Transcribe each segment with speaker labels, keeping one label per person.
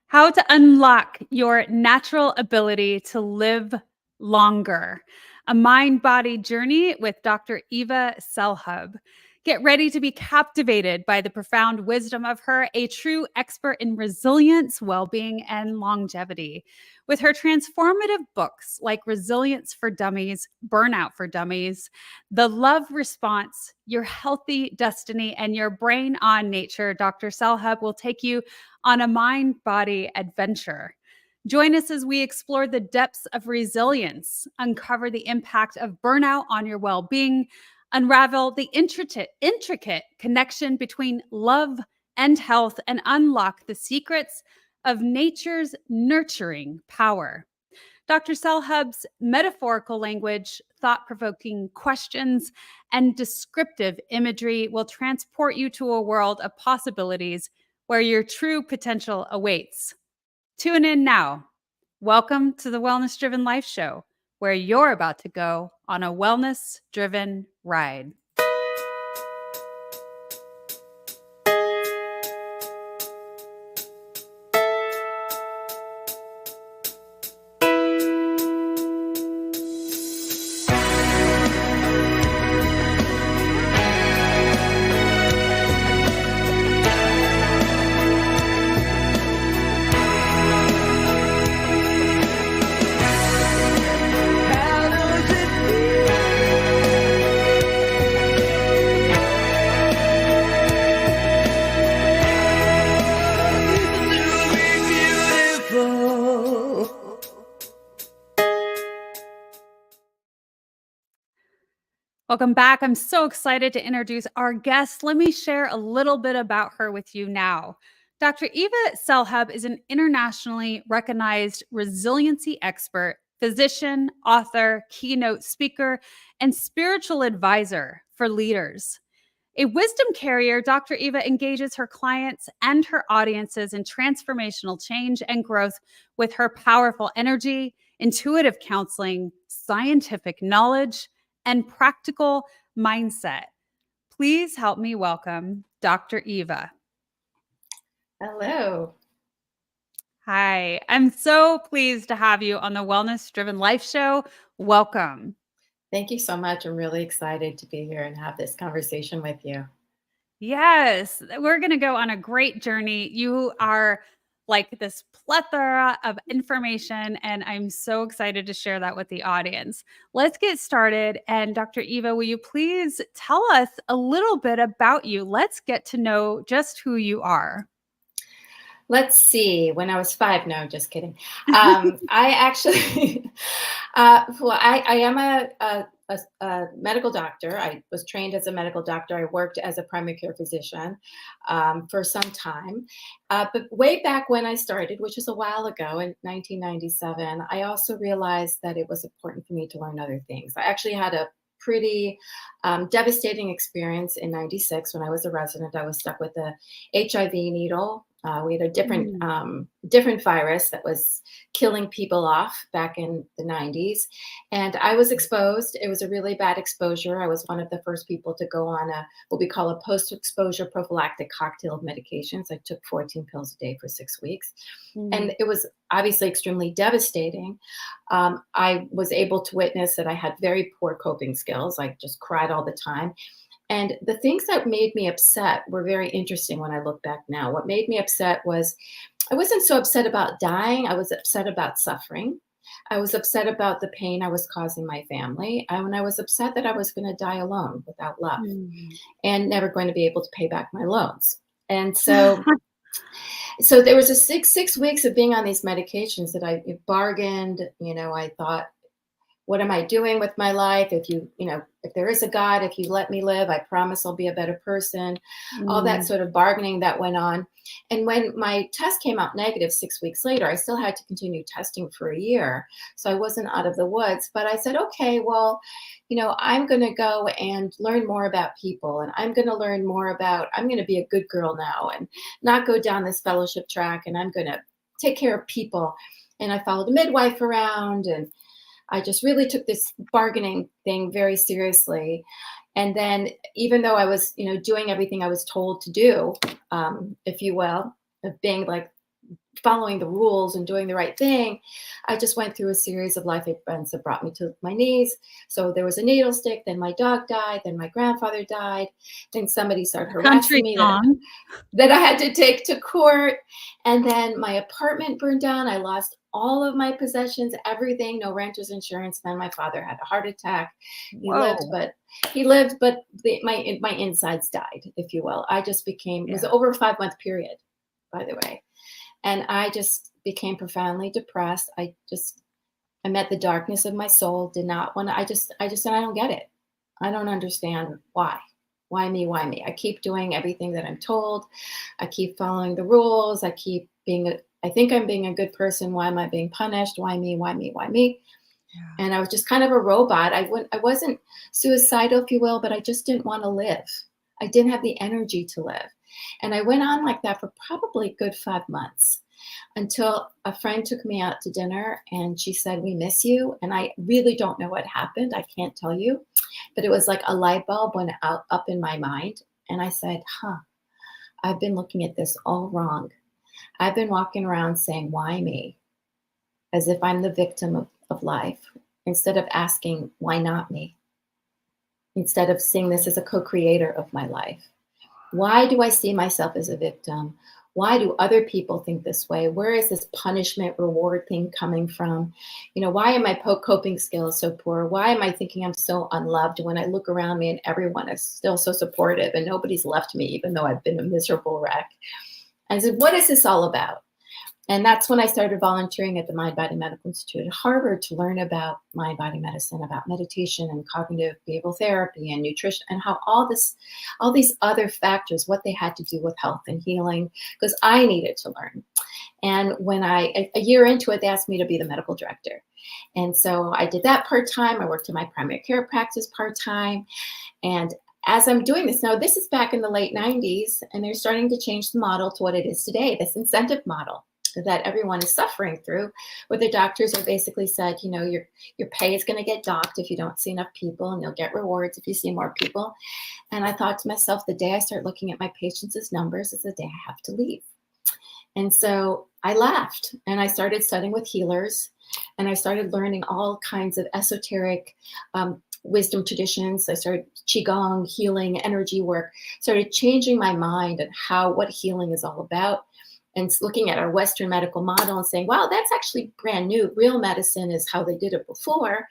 Speaker 1: How to unlock your natural ability to live longer. A mind body journey with Dr. Eva Selhub. Get ready to be captivated by the profound wisdom of her, a true expert in resilience, well being, and longevity. With her transformative books like Resilience for Dummies, Burnout for Dummies, The Love Response, Your Healthy Destiny, and Your Brain on Nature, Dr. Selhub will take you on a mind body adventure. Join us as we explore the depths of resilience, uncover the impact of burnout on your well being, unravel the intricate connection between love and health, and unlock the secrets of nature's nurturing power. Dr. Selhub's metaphorical language, thought provoking questions, and descriptive imagery will transport you to a world of possibilities where your true potential awaits. Tune in now. Welcome to the Wellness Driven Life Show, where you're about to go on a wellness driven ride. Welcome back. I'm so excited to introduce our guest. Let me share a little bit about her with you now. Dr. Eva Selhub is an internationally recognized resiliency expert, physician, author, keynote speaker, and spiritual advisor for leaders. A wisdom carrier, Dr. Eva engages her clients and her audiences in transformational change and growth with her powerful energy, intuitive counseling, scientific knowledge, and practical mindset. Please help me welcome Dr. Eva.
Speaker 2: Hello.
Speaker 1: Hi, I'm so pleased to have you on the Wellness Driven Life Show. Welcome.
Speaker 2: Thank you so much. I'm really excited to be here and have this conversation with you.
Speaker 1: Yes, we're going to go on a great journey. You are like this plethora of information, and I'm so excited to share that with the audience. Let's get started. And Dr. Eva, will you please tell us a little bit about you? Let's get to know just who you are.
Speaker 2: Let's see. When I was 5, no, just kidding. I actually, I am a medical doctor. I was trained as a medical doctor. I worked as a primary care physician for some time. But way back when I started, which was a while ago in 1997, I also realized that it was important for me to learn other things. I actually had a pretty devastating experience in 96 when I was a resident. I was stuck with a HIV needle. We had a different virus that was killing people off back in the 90s. And I was exposed. It was a really bad exposure. I was one of the first people to go on what we call a post-exposure prophylactic cocktail of medications. I took 14 pills a day for 6 weeks. And it was obviously extremely devastating. I was able to witness that I had very poor coping skills. I just cried all the time. And the things that made me upset were very interesting when I look back now. What made me upset was I wasn't so upset about dying. I was upset about suffering. I was upset about the pain I was causing my family. And I was upset that I was going to die alone without love and never going to be able to pay back my loans. And so there was a six weeks of being on these medications that I bargained. I thought, what am I doing with my life? If there is a God, if you let me live, I promise I'll be a better person. All that sort of bargaining that went on. And when my test came out negative 6 weeks later, I still had to continue testing for a year. So I wasn't out of the woods, but I said, okay, well, I'm going to go and learn more about people. And I'm going to learn more about, I'm going to be a good girl now and not go down this fellowship track. And I'm going to take care of people. And I followed a midwife around, and I just really took this bargaining thing very seriously. And then even though I was, doing everything I was told to do, if you will, of being like following the rules and doing the right thing, I just went through a series of life events that brought me to my knees. So there was a needle stick, then my dog died, then my grandfather died, then somebody started harassing
Speaker 1: Country
Speaker 2: me
Speaker 1: song.
Speaker 2: that I had to take to court. And then my apartment burned down. I lost all of my possessions, everything, no renter's insurance. Then my father had a heart attack. He lived,
Speaker 1: Whoa.
Speaker 2: but he lived, but my insides died, if you will. I just became, it was
Speaker 1: Yeah.
Speaker 2: over a 5 month period, by the way. And I just became profoundly depressed. I met the darkness of my soul, did not want to, I just said, I don't get it. I don't understand why. Why me? Why me? I keep doing everything that I'm told. I keep following the rules. I think I'm being a good person. Why am I being punished? Why me? Why me? Why me?
Speaker 1: Yeah.
Speaker 2: And I was just kind of a robot. I wasn't suicidal, if you will, but I just didn't want to live. I didn't have the energy to live. And I went on like that for probably a good 5 months until a friend took me out to dinner and she said, "We miss you." And I really don't know what happened. I can't tell you, but it was like a light bulb went out up in my mind. And I said, I've been looking at this all wrong. I've been walking around saying, why me? As if I'm the victim of life, instead of asking, why not me? Instead of seeing this as a co creator of my life. Why do I see myself as a victim? Why do other people think this way? Where is this punishment reward thing coming from? Why are my coping skills so poor? Why am I thinking I'm so unloved when I look around me and everyone is still so supportive and nobody's left me, even though I've been a miserable wreck? I said, what is this all about? And that's when I started volunteering at the Mind Body Medical Institute at Harvard to learn about mind body medicine, about meditation and cognitive behavioral therapy and nutrition, and how all these other factors, what they had to do with health and healing, because I needed to learn. And when a year into it, they asked me to be the medical director. And so I did that part-time. I worked in my primary care practice part-time. And as I'm doing this now, this is back in the late 90s, and they're starting to change the model to what it is today, this incentive model that everyone is suffering through, where the doctors are basically said, your pay is going to get docked if you don't see enough people, and you'll get rewards if you see more people. And I thought to myself, the day I start looking at my patients as numbers is the day I have to leave. And so I left and I started studying with healers, and I started learning all kinds of esoteric wisdom traditions. I started Qigong, healing, energy work, started changing my mind and what healing is all about, and looking at our Western medical model and saying, wow, that's actually brand new. Real medicine is how they did it before.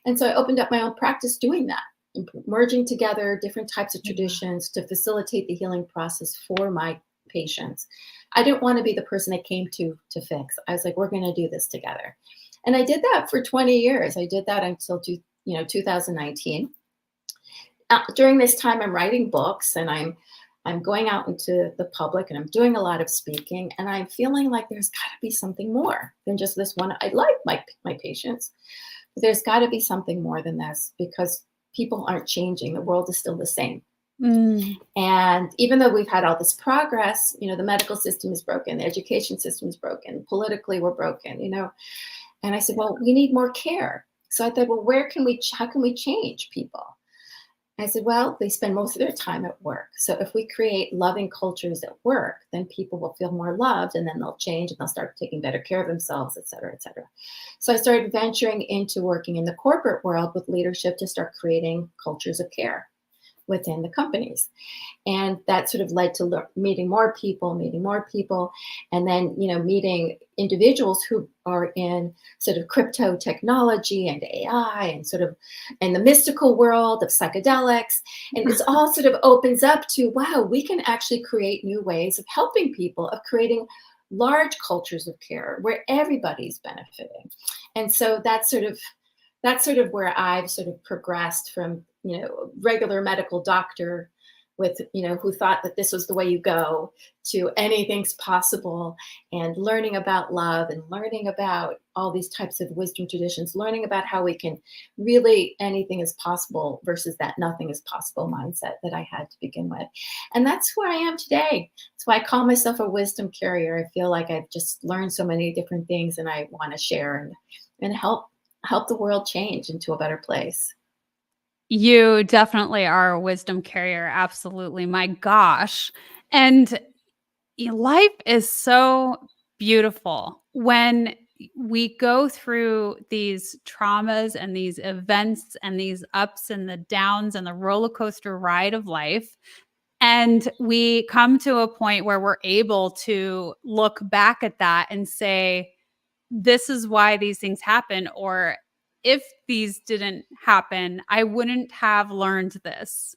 Speaker 2: And so I opened up my own practice doing that, merging together different types of traditions to facilitate the healing process for my patients. I didn't want to be the person they came to fix. I was like, we're going to do this together. And I did that for 20 years. I did that until 2019. During this time, I'm writing books and I'm going out into the public and I'm doing a lot of speaking, and I'm feeling like there's got to be something more than just this one. I like my patients, but there's got to be something more than this, because people aren't changing. The world is still the same.
Speaker 1: Mm.
Speaker 2: And even though we've had all this progress, the medical system is broken, the education system is broken, politically we're broken, And I said, well, we need more care. So I thought, well, how can we change people? I said, well, they spend most of their time at work. So if we create loving cultures at work, then people will feel more loved, and then they'll change and they'll start taking better care of themselves, et cetera, et cetera. So I started venturing into working in the corporate world with leadership to start creating cultures of care within the companies. And that sort of led to meeting more people, and then, meeting individuals who are in sort of crypto technology and AI and sort of in the mystical world of psychedelics. And it's all sort of opens up to, wow, we can actually create new ways of helping people, of creating large cultures of care where everybody's benefiting. And so that's sort of where I've sort of progressed from, regular medical doctor with, who thought that this was the way you go, to anything's possible, and learning about love and learning about all these types of wisdom traditions, learning about how we can really, anything is possible versus that nothing is possible mindset that I had to begin with. And that's who I am today. That's why I call myself a wisdom carrier. I feel like I've just learned so many different things, and I want to share and help the world change into a better place.
Speaker 1: You definitely are a wisdom carrier. Absolutely. My gosh. And life is so Beautiful. When we go through these traumas and these events and these ups and the downs and the roller coaster ride of life, and we come to a point where we're able to look back at that and say, this is why these things happen. Or if these didn't happen, I wouldn't have learned this.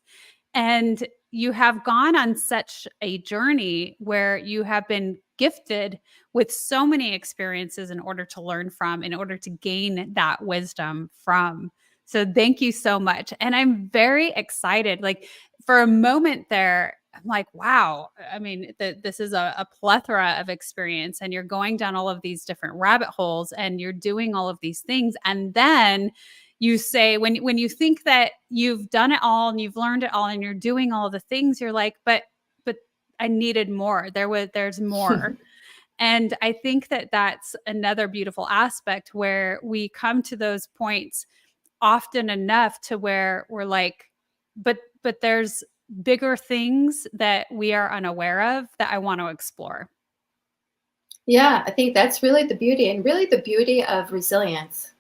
Speaker 1: And you have gone on such a journey where you have been gifted with so many experiences in order to learn from, in order to gain that wisdom from. So thank you so much. And I'm very excited. Like for a moment there, I'm like, wow. I mean, this is a plethora of experience, and you're going down all of these different rabbit holes and you're doing all of these things. And then you say, when you think that you've done it all and you've learned it all and you're doing all the things, you're like, but I needed more. There's more. And I think that that's another beautiful aspect where we come to those points often enough to where we're like, but there's bigger things that we are unaware of that I want to explore.
Speaker 2: Yeah, I think that's really the beauty. And really, the beauty of resilience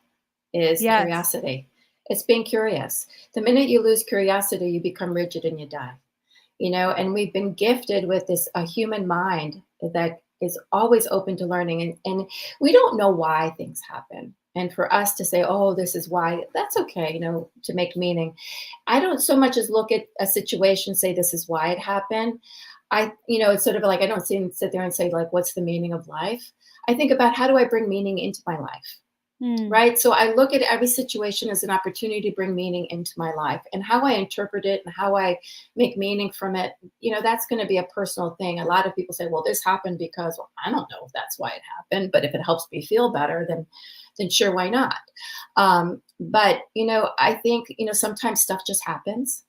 Speaker 2: is
Speaker 1: Yes.
Speaker 2: curiosity. It's being curious. The minute you lose curiosity, you become rigid and you die. And we've been gifted with this a human mind that is always open to learning, and we don't know why things happen. And for us to say, oh, this is why, that's okay, to make meaning. I don't so much as look at a situation, say this is why it happened. It's sort of like I don't sit there and say, like, what's the meaning of life? I think about, how do I bring meaning into my life?
Speaker 1: Hmm.
Speaker 2: Right. So I look at every situation as an opportunity to bring meaning into my life, and how I interpret it and how I make meaning from it. That's going to be a personal thing. A lot of people say, well, this happened because, well, I don't know if that's why it happened, but if it helps me feel better, then sure, why not? But I think, sometimes stuff just happens,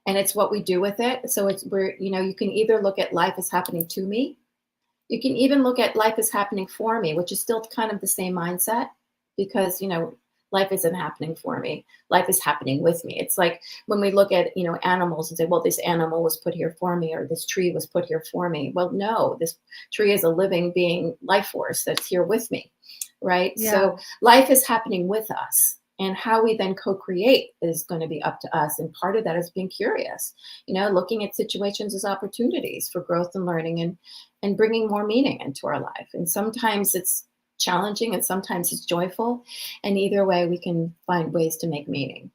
Speaker 2: and it's what we do with it. So it's where, you can either look at life as happening to me. You can even look at life as happening for me, which is still kind of the same mindset, because life isn't happening for me, life is happening with me. It's like when we look at animals and say, well, this animal was put here for me, or this tree was put here for me. Well, no, this tree is a living being, life force that's here with me, right?
Speaker 1: Yeah.
Speaker 2: So life is happening with us, and how we then co-create is going to be up to us. And part of that is being curious, looking at situations as opportunities for growth and learning, and bringing more meaning into our life. And sometimes it's challenging and sometimes it's joyful. And either way, we can find ways to make meaning.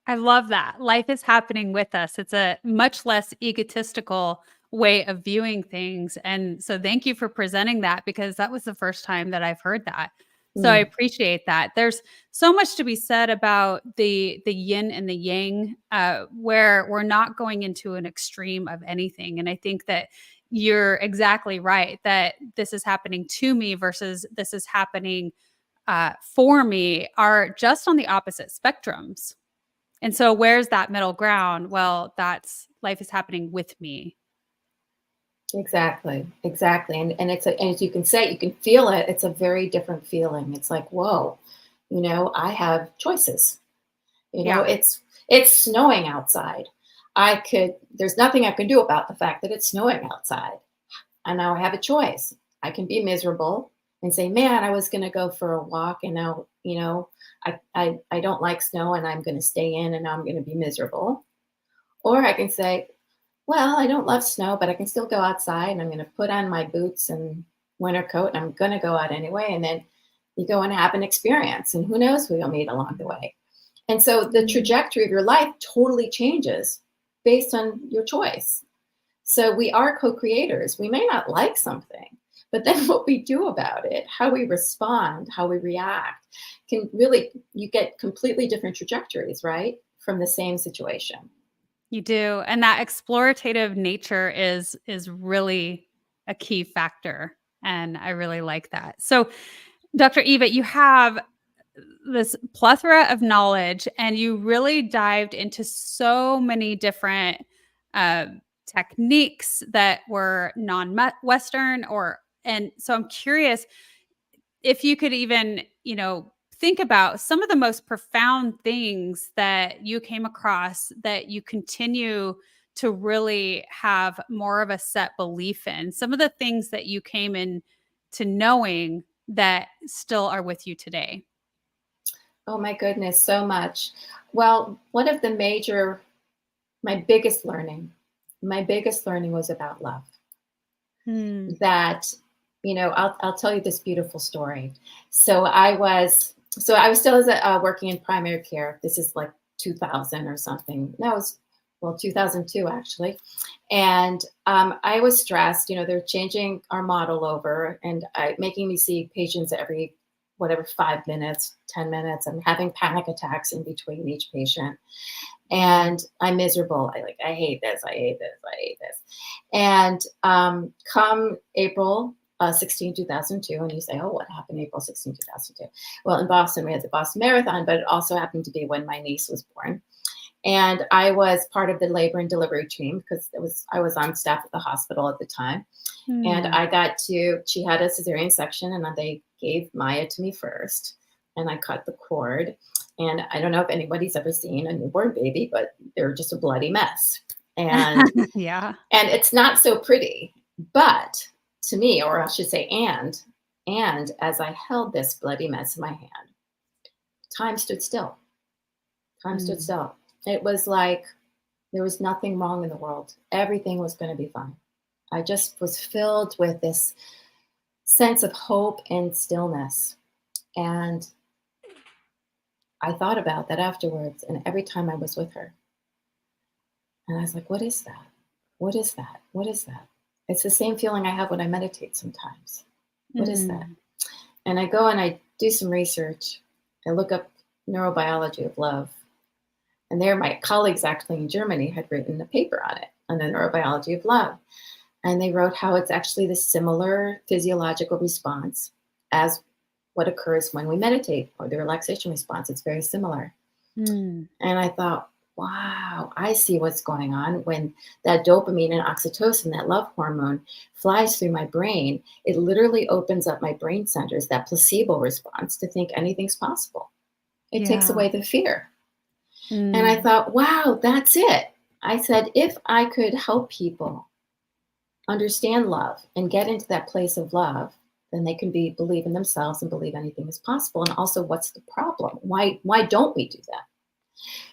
Speaker 1: I love that. Life is happening with us. It's a much less egotistical way of viewing things. And so thank you for presenting that, because that was the first time that I've heard that. So I
Speaker 2: Mm.
Speaker 1: appreciate that. There's so much to be said about the yin and the yang, where we're not going into an extreme of anything. And I think that you're exactly right that this is happening to me versus this is happening for me are just on the opposite spectrums. And so where's that middle ground? Well, that's life is happening with me.
Speaker 2: Exactly, exactly. And and as you can say, you can feel it. It's a very different feeling. It's like, whoa, I have choices.
Speaker 1: Yeah.
Speaker 2: It's snowing outside. There's nothing I can do about the fact that it's snowing outside. And now I have a choice. I can be miserable and say, man, I was going to go for a walk, and now, I don't like snow, and I'm going to stay in, and now I'm going to be miserable. Or I can say, well, I don't love snow, but I can still go outside, and I'm going to put on my boots and winter coat, and I'm going to go out anyway. And then you go and have an experience, and who knows who you'll meet along the way. And so the
Speaker 1: Mhm.
Speaker 2: trajectory of your life totally changes based on your choice. So we are co-creators. We may not like something, but then what we do about it, how we respond, how we react, can really, you get completely different trajectories, right? From the same situation.
Speaker 1: You do. And that explorative nature is really a key factor. And I really like that. So, Dr. Eva, you have this plethora of knowledge, and you really dived into so many different uh, techniques that were non-Western, and so I'm curious if you could even, think about some of the most profound things that you came across that you continue to really have more of a set belief in, some of the things that you came in to knowing that still are with you today?
Speaker 2: Oh my goodness, so much. Well, one of my biggest learning was about love.
Speaker 1: Hmm.
Speaker 2: That, I'll tell you this beautiful story. So I was still working in primary care. This is like 2000 or something. No, it was, well, 2002 actually. And I was stressed. They're changing our model over and making me see patients every whatever 5 minutes, 10 minutes. I'm having panic attacks in between each patient. And I'm miserable. I hate this. I hate this. I hate this. And come April 16, 2002, and you say, oh, what happened April 16, 2002? Well, in Boston, we had the Boston Marathon, but it also happened to be when my niece was born. And I was part of the labor and delivery team because I was on staff at the hospital at the time. And she had a cesarean section, and they gave Maya to me first. And I cut the cord. And I don't know if anybody's ever seen a newborn baby, but they're just a bloody mess. And
Speaker 1: Yeah.
Speaker 2: and it's not so pretty. But to me, or I should say, and as I held this bloody mess in my hand, time stood still. Time stood still. It was like there was nothing wrong in the world. Everything was going to be fine. I just was filled with this sense of hope and stillness. And I thought about that afterwards, and every time I was with her. And I was like, what is that? What is that? What is that? It's the same feeling I have when I meditate sometimes. What is that? And I go and I do some research. I look up neurobiology of love. And there, my colleagues actually in Germany had written a paper on it, on the neurobiology of love. And they wrote how it's actually the similar physiological response as what occurs when we meditate, or the relaxation response. It's very similar. And I thought, wow, I see what's going on when that dopamine and oxytocin, that love hormone, flies through my brain. It literally opens up my brain centers, that placebo response, to think anything's possible. It takes away the fear. And I thought, wow, that's it. I said, if I could help people understand love and get into that place of love, then they can believe in themselves and believe anything is possible. And also, what's the problem? Why don't we do that?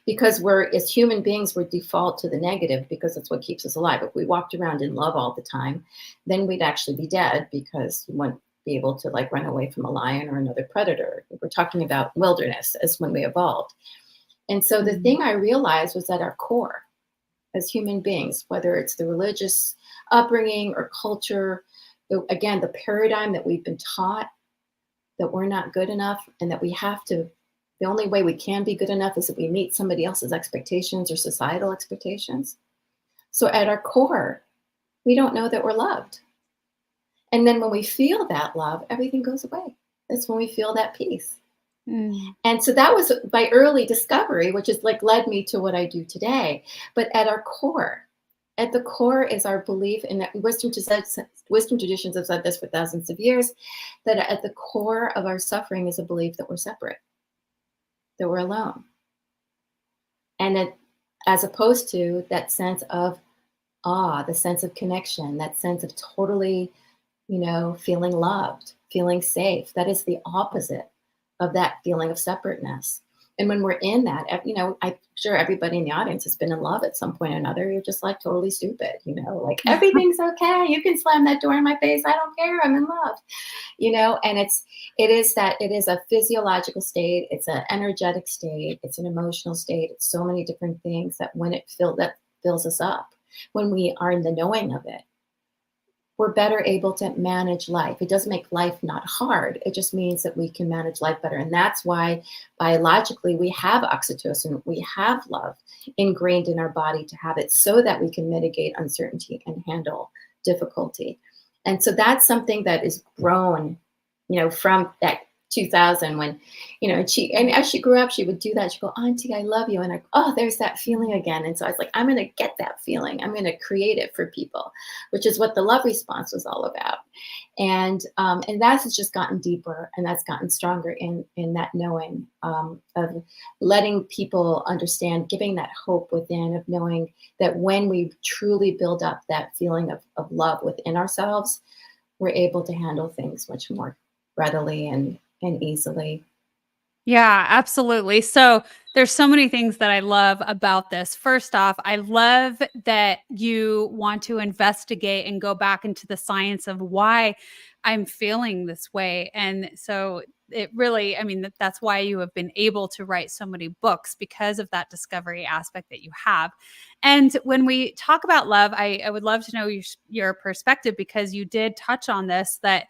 Speaker 2: Because as human beings, we're default to the negative because it's what keeps us alive. If we walked around in love all the time, then we'd actually be dead because we wouldn't be able to run away from a lion or another predator. We're talking about wilderness as when we evolved. And so the thing I realized was that our core as human beings, whether it's the religious upbringing or culture, again, the paradigm that we've been taught that we're not good enough and that we have to, the only way we can be good enough is if we meet somebody else's expectations or societal expectations. So at our core, we don't know that we're loved. And then when we feel that love, everything goes away. That's when we feel that peace. And so that was my early discovery, which is led me to what I do today. But at the core is our belief in that Western traditions have said this for thousands of years, that at the core of our suffering is a belief that we're separate, that we're alone. And that, as opposed to that sense of awe, the sense of connection, that sense of totally, feeling loved, feeling safe, that is the opposite of that feeling of separateness. And when we're in that, I'm sure everybody in the audience has been in love at some point or another. You're just totally stupid, everything's okay. You can slam that door in my face. I don't care. I'm in love, and it is a physiological state. It's an energetic state. It's an emotional state. It's so many different things that that fills us up when we are in the knowing of it. We're better able to manage life. It doesn't make life not hard. It just means that we can manage life better. And that's why biologically we have oxytocin, we have love ingrained in our body to have it so that we can mitigate uncertainty and handle difficulty. And so that's something that is grown, from that 2000 when, and as she grew up, she would do that. She'd go, Auntie, I love you. And there's that feeling again. And so I was like, I'm going to get that feeling. I'm going to create it for people, which is what the love response was all about. And that has just gotten deeper, and that's gotten stronger in that knowing of letting people understand, giving that hope within, of knowing that when we truly build up that feeling of love within ourselves, we're able to handle things much more readily and easily.
Speaker 1: Yeah, absolutely. So there's so many things that I love about this. First off, I love that you want to investigate and go back into the science of why I'm feeling this way. And so it really, I mean, that's why you have been able to write so many books because of that discovery aspect that you have. And when we talk about love, I would love to know your perspective because you did touch on this that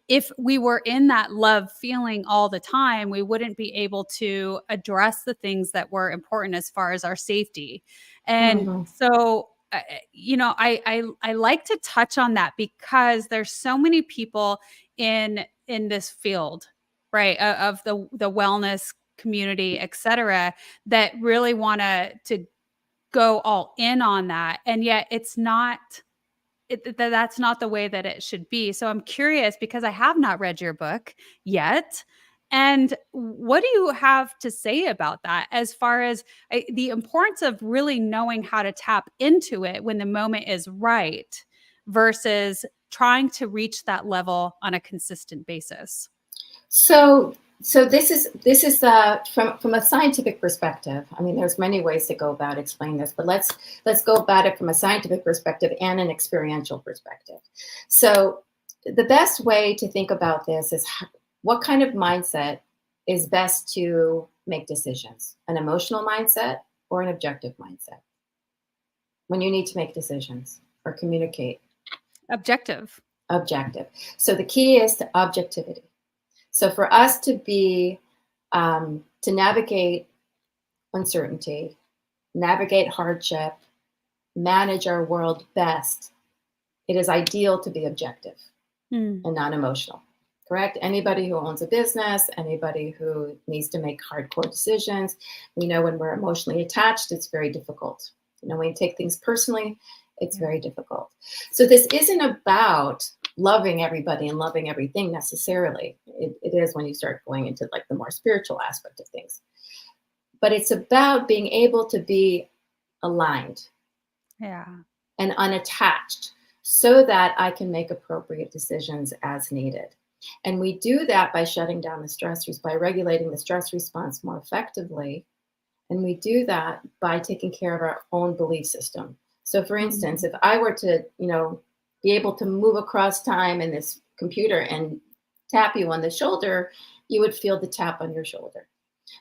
Speaker 1: if we were in that love feeling all the time, we wouldn't be able to address the things that were important as far as our safety. And
Speaker 2: Hmm.
Speaker 1: so, I like to touch on that because there's so many people in this field, right, of the wellness community, et cetera, that really want to go all in on that, and yet it's not that's not the way that it should be. So I'm curious because I have not read your book yet. And what do you have to say about that as far as the importance of really knowing how to tap into it when the moment is right versus trying to reach that level on a consistent basis?
Speaker 2: So, so this is from a scientific perspective. I mean, there's many ways to go about explaining this, but let's go about it from a scientific perspective and an experiential perspective. So, the best way to think about this is what kind of mindset is best to make decisions: an emotional mindset or an objective mindset when you need to make decisions or communicate.
Speaker 1: Objective.
Speaker 2: Objective. So the key is to objectivity. So for us to be to navigate uncertainty, navigate hardship, manage our world best, it is ideal to be objective
Speaker 1: Mm.
Speaker 2: and non emotional. Correct? Anybody who owns a business, anybody who needs to make hardcore decisions, we know when we're emotionally attached, it's very difficult. You know, when you take things personally, it's very difficult. So this isn't about loving everybody and loving everything necessarily. It is when you start going into like the more spiritual aspect of things. But it's about being able to be aligned
Speaker 1: Yeah.
Speaker 2: and unattached so that I can make appropriate decisions as needed. And we do that by shutting down the stressors, by regulating the stress response more effectively. And we do that by taking care of our own belief system. So for instance,
Speaker 1: Mhm.
Speaker 2: if I were to, be able to move across time in this computer and tap you on the shoulder, you would feel the tap on your shoulder.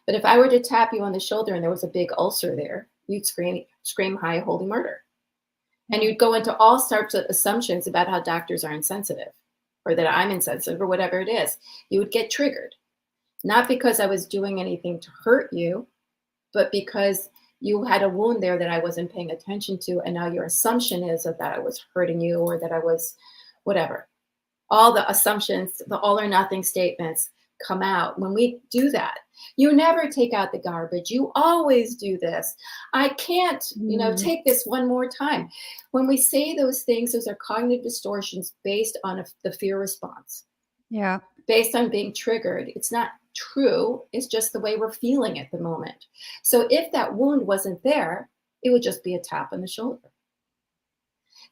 Speaker 2: But if I were to tap you on the shoulder and there was a big ulcer there, you'd scream high holy murder. And
Speaker 1: Yeah.
Speaker 2: you'd go into all sorts of assumptions about how doctors are insensitive or that I'm insensitive or whatever it is. You would get triggered, not because I was doing anything to hurt you, but because you had a wound there that I wasn't paying attention to. And now your assumption is that I was hurting you or that I was whatever. All the assumptions, the all or nothing statements come out when we do that. You never take out the garbage. You always do this. I can't,
Speaker 1: Mm.
Speaker 2: take this one more time. When we say those things, those are cognitive distortions based on the fear response,
Speaker 1: Yeah.
Speaker 2: based on being triggered. It's not true. It's just the way we're feeling at the moment. So if that wound wasn't there, it would just be a tap on the shoulder.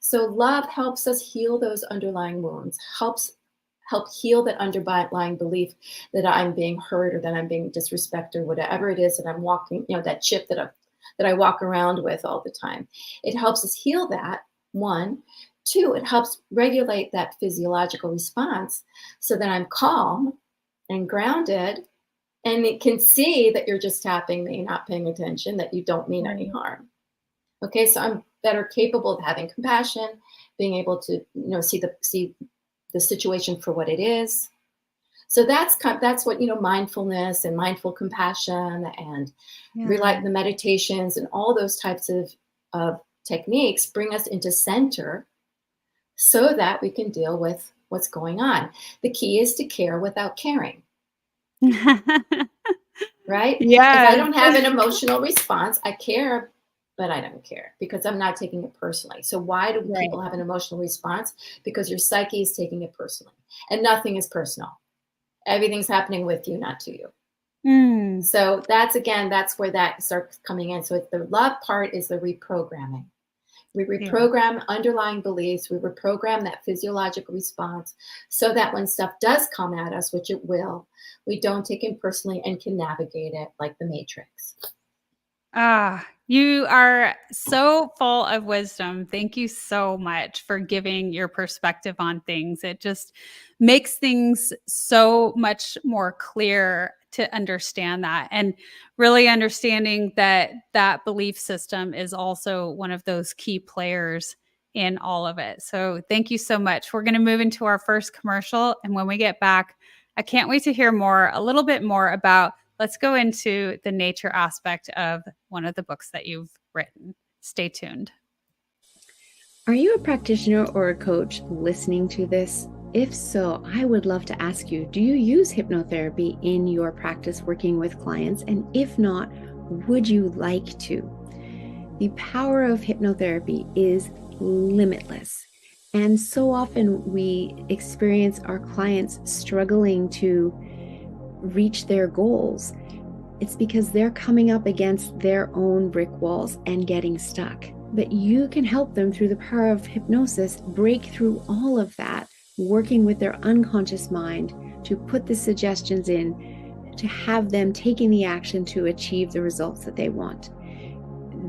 Speaker 2: So love helps us heal those underlying wounds, help heal that underlying belief that I'm being hurt or that I'm being disrespected or whatever it is that I'm walking, that chip that I walk around with all the time. It helps us heal that. One, two, it helps regulate that physiological response so that I'm calm and grounded and it can see that you're just tapping me, not paying attention, that you don't mean any
Speaker 1: Right.
Speaker 2: harm. Okay, so I'm better capable of having compassion, being able to, see the situation for what it is. So that's what mindfulness and mindful compassion and
Speaker 1: Yeah.
Speaker 2: the meditations and all those types of techniques bring us into center so that we can deal with what's going on. The key is to care without caring, right? If I
Speaker 1: Yes.
Speaker 2: don't have an emotional response, I care, but I don't care because I'm not taking it personally. So why do
Speaker 1: Right.
Speaker 2: people have an emotional response? Because your psyche is taking it personally, and nothing is personal. Everything's happening with you, not to you.
Speaker 1: Mm.
Speaker 2: So that's where that starts coming in. So the love part is the reprogramming. We
Speaker 1: Yeah.
Speaker 2: reprogram underlying beliefs. We reprogram that physiological response so that when stuff does come at us, which it will, we don't take it personally and can navigate it like the Matrix.
Speaker 1: You are so full of wisdom. Thank you so much for giving your perspective on things. It just makes things so much more clear to understand that, and really understanding that that belief system is also one of those key players in all of it. So thank you so much. We're going to move into our first commercial. And when we get back, I can't wait to hear a little bit more about. Let's go into the nature aspect of one of the books that you've written. Stay tuned.
Speaker 3: Are you a practitioner or a coach listening to this? If so, I would love to ask you, do you use hypnotherapy in your practice working with clients? And if not, would you like to? The power of hypnotherapy is limitless. And so often we experience our clients struggling to reach their goals. It's because they're coming up against their own brick walls and getting stuck. But you can help them through the power of hypnosis break through all of that, working with their unconscious mind to put the suggestions in, to have them taking the action to achieve the results that they want.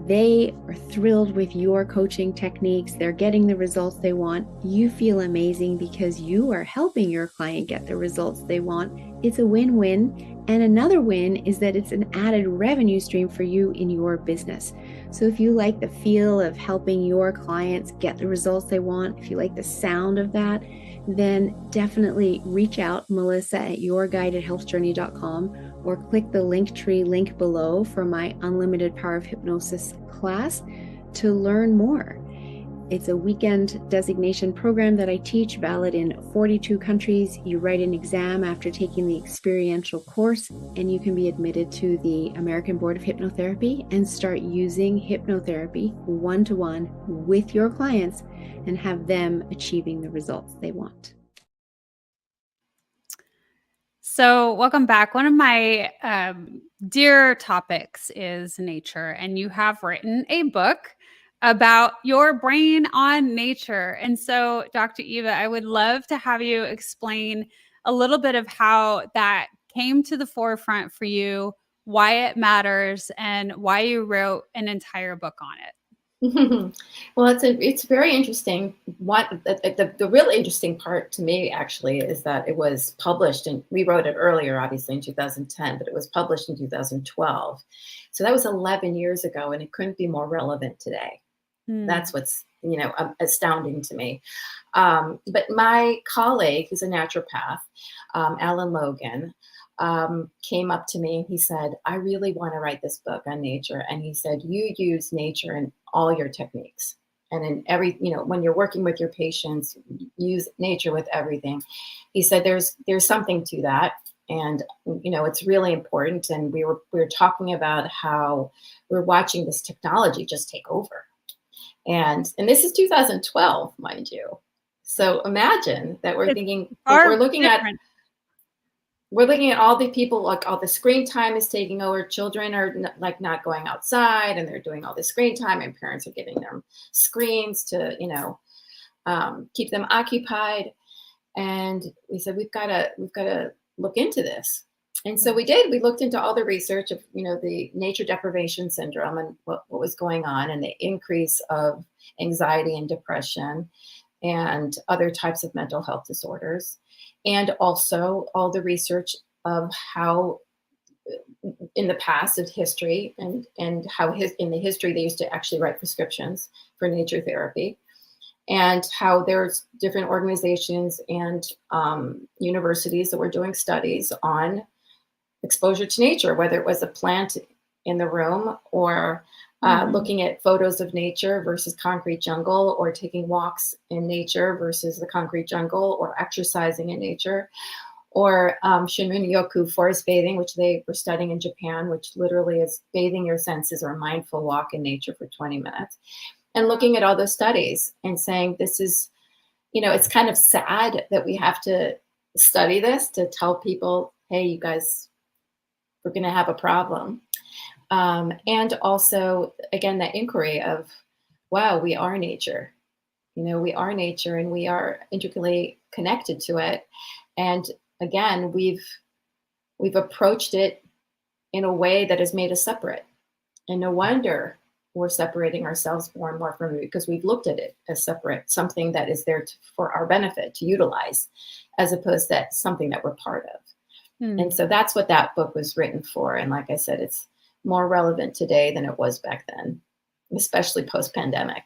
Speaker 3: They are thrilled with your coaching techniques. They're getting the results they want. You feel amazing because you are helping your client get the results they want. It's a win-win. And another win is that it's an added revenue stream for you in your business. So if you like the feel of helping your clients get the results they want, if you like the sound of that, then definitely reach out, Melissa at yourguidedhealthjourney.com, or click the Linktree link below for my Unlimited Power of Hypnosis class to learn more. It's a weekend designation program that I teach, valid in 42 countries. You write an exam after taking the experiential course, and you can be admitted to the American Board of Hypnotherapy and start using hypnotherapy one-to-one with your clients and have them achieving the results they want.
Speaker 1: So, welcome back. One of my dear topics is nature, and you have written a book about your brain on nature. And so, Dr. Eva, I would love to have you explain a little bit of how that came to the forefront for you, why it matters, and why you wrote an entire book on it.
Speaker 2: Well, it's very interesting. The real interesting part to me actually is that it was published, and we wrote it earlier, obviously in 2010, but it was published in 2012. So that was 11 years ago, and it couldn't be more relevant today. That's what's astounding to me. But my colleague, who's a naturopath, Alan Logan, came up to me and he said, I really want to write this book on nature. And he said, you use nature in all your techniques. And in every, when you're working with your patients, use nature with everything. He said, there's something to that. And, it's really important. And we were talking about how we're watching this technology just take over. And this is 2012, mind you. So imagine that we're looking at all the people, like all the screen time is taking over. Children are not going outside, and they're doing all the screen time, and parents are giving them screens to, keep them occupied. And we said, we've got to look into this. And so we did. We looked into all the research of, the nature deprivation syndrome and what was going on, and the increase of anxiety and depression and other types of mental health disorders. And also all the research of how in the past of history and how in the history they used to actually write prescriptions for nature therapy, and how there's different organizations and universities that were doing studies on exposure to nature, whether it was a plant in the room or looking at photos of nature versus concrete jungle, or taking walks in nature versus the concrete jungle, or exercising in nature, or Shinrin-yoku forest bathing, which they were studying in Japan, which literally is bathing your senses or a mindful walk in nature for 20 minutes. And looking at all those studies and saying, this is, it's kind of sad that we have to study this to tell people, hey, you guys, we're going to have a problem. And also, again, that inquiry of, wow, we are nature. We are nature and we are intricately connected to it. And again, we've approached it in a way that has made us separate. And no wonder we're separating ourselves more and more from it, because we've looked at it as separate, something that is there for our benefit to utilize, as opposed to something that we're part of. And so that's what that book was written for. And like I said, it's more relevant today than it was back then, especially post-pandemic.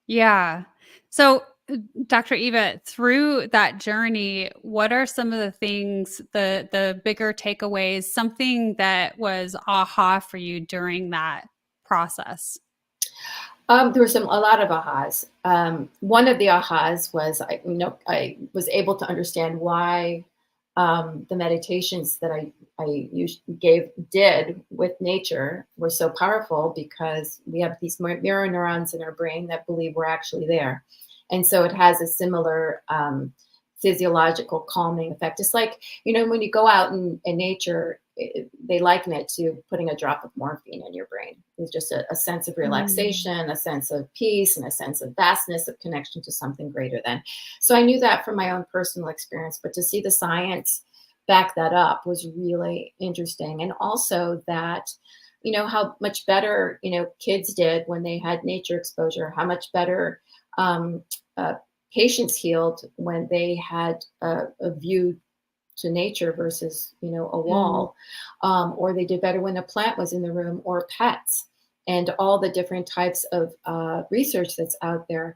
Speaker 1: Yeah. So, Dr. Eva, through that journey, what are some of the things, the bigger takeaways, something that was aha for you during that process?
Speaker 2: There were a lot of ahas. One of the ahas was, I was able to understand why the meditations that did with nature were so powerful, because we have these mirror neurons in our brain that believe we're actually there. And so it has a similar physiological calming effect. It's like, when you go out in nature, they liken it to putting a drop of morphine in your brain. It's just a sense of relaxation, a sense of peace, and a sense of vastness, of connection to something greater than. So I knew that from my own personal experience, but to see the science back that up was really interesting. And also that, how much better, kids did when they had nature exposure, how much better patients healed when they had a view to nature versus, a wall, or they did better when a plant was in the room, or pets, and all the different types of research that's out there,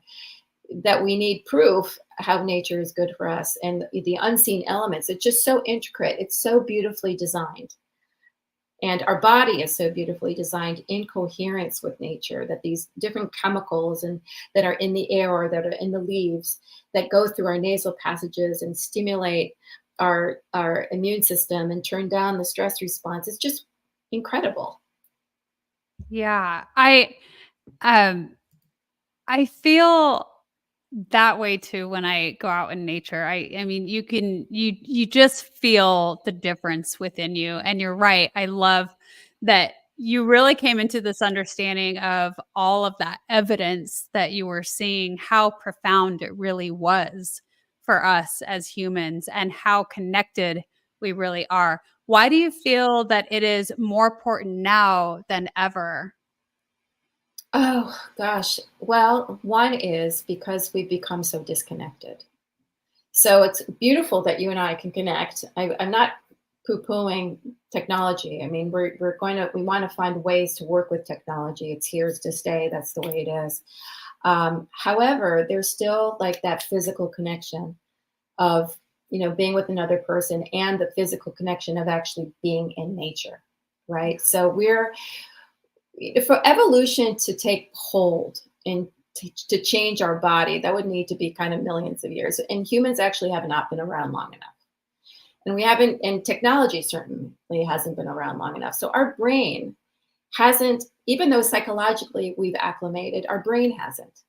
Speaker 2: that we need proof how nature is good for us, and the unseen elements. It's just so intricate. It's so beautifully designed. And our body is so beautifully designed in coherence with nature, that these different chemicals that are in the air or that are in the leaves that go through our nasal passages and stimulate our immune system and turn down the stress response. It's just incredible.
Speaker 1: Yeah. I feel that way too when I go out in nature. I mean, you just feel the difference within you. And you're right. I love that you really came into this understanding of all of that evidence that you were seeing, how profound it really was for us as humans and how connected we really are. Why do you feel that it is more important now than ever?
Speaker 2: Oh gosh. Well, one is because we've become so disconnected. So it's beautiful that you and I can connect. I'm not poo-pooing technology. I mean, we want to find ways to work with technology. It's here to stay. That's the way it is. However, there's still like that physical connection of, being with another person, and the physical connection of actually being in nature, right? So for evolution to take hold and to change our body, that would need to be kind of millions of years. And humans actually have not been around long enough. And we haven't, and technology certainly hasn't been around long enough. So our brain hasn't, even though psychologically we've acclimated, our brain hasn't.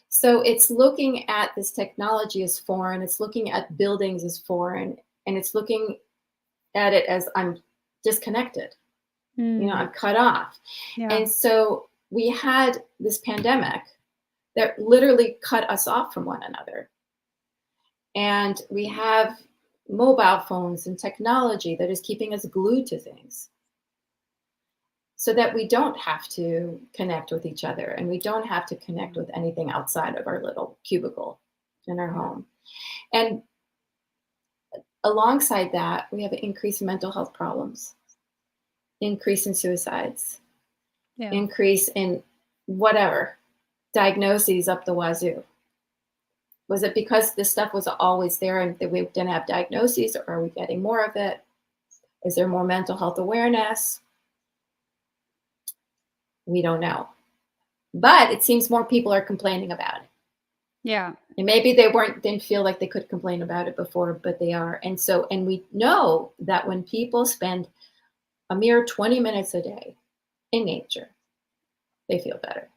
Speaker 2: So it's looking at this technology as foreign, it's looking at buildings as foreign, and it's looking at it as, I'm disconnected. I'm cut off.
Speaker 1: Yeah.
Speaker 2: And so we had this pandemic that literally cut us off from one another. And we have mobile phones and technology that is keeping us glued to things, so that we don't have to connect with each other, and we don't have to connect with anything outside of our little cubicle in our home. And alongside that, we have an increase in mental health problems, increase in suicides, increase in whatever, diagnoses up the wazoo. Was it because this stuff was always there and that we didn't have diagnoses, or are we getting more of it? Is there more mental health awareness? We don't know. But it seems more people are complaining about it.
Speaker 1: Yeah.
Speaker 2: And maybe didn't feel like they could complain about it before, but they are. And we know that when people spend a mere 20 minutes a day in nature, they feel better.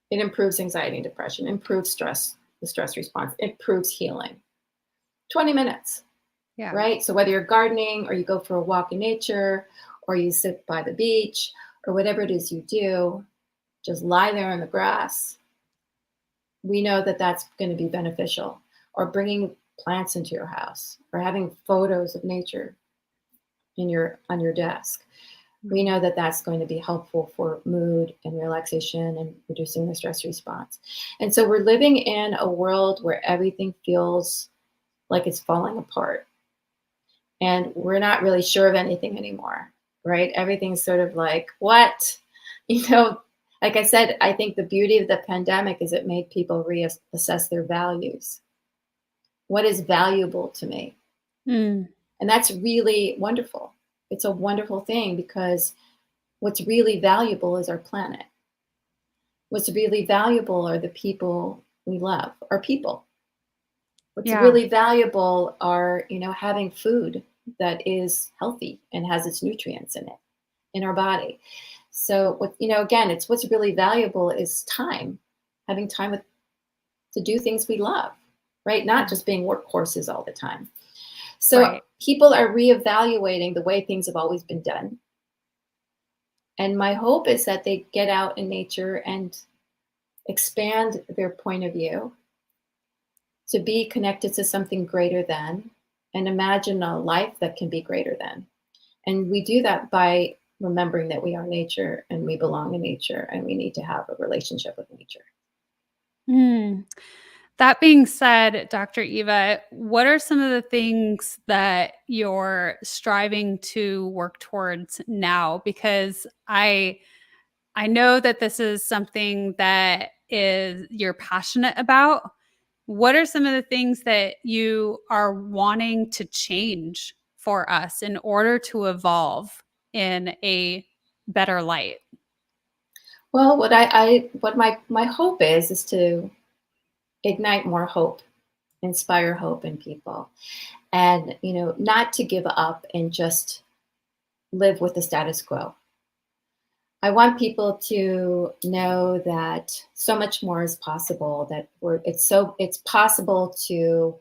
Speaker 2: It improves anxiety and depression, improves stress, the stress response, improves healing. 20 minutes, right? So whether you're gardening, or you go for a walk in nature, or you sit by the beach, or whatever it is you do, just lie there in the grass, we know that that's going to be beneficial. Or bringing plants into your house, or having photos of nature on your desk. We know that that's going to be helpful for mood and relaxation and reducing the stress response. And so we're living in a world where everything feels like it's falling apart. And we're not really sure of anything anymore, right? Everything's sort of like, what? Like I said, I think the beauty of the pandemic is it made people reassess their values. What is valuable to me? And that's really wonderful. It's a wonderful thing, because what's really valuable is our planet. What's really valuable are the people we love, our people. What's really valuable are, having food that is healthy and has its nutrients in it, in our body. So again, it's what's really valuable is time, having time to do things we love, right? Not just being workhorses all the time. So people are reevaluating the way things have always been done. And my hope is that they get out in nature and expand their point of view to be connected to something greater than, and imagine a life that can be greater than. And we do that by remembering that we are nature and we belong in nature, and we need to have a relationship with nature.
Speaker 1: That being said, Dr. Eva, what are some of the things that you're striving to work towards now? Because I know that this is something that you're passionate about. What are some of the things that you are wanting to change for us in order to evolve in a better light?
Speaker 2: Well, what my hope is to ignite more hope, inspire hope in people, and not to give up and just live with the status quo. I want people to know that so much more is possible, that it's possible to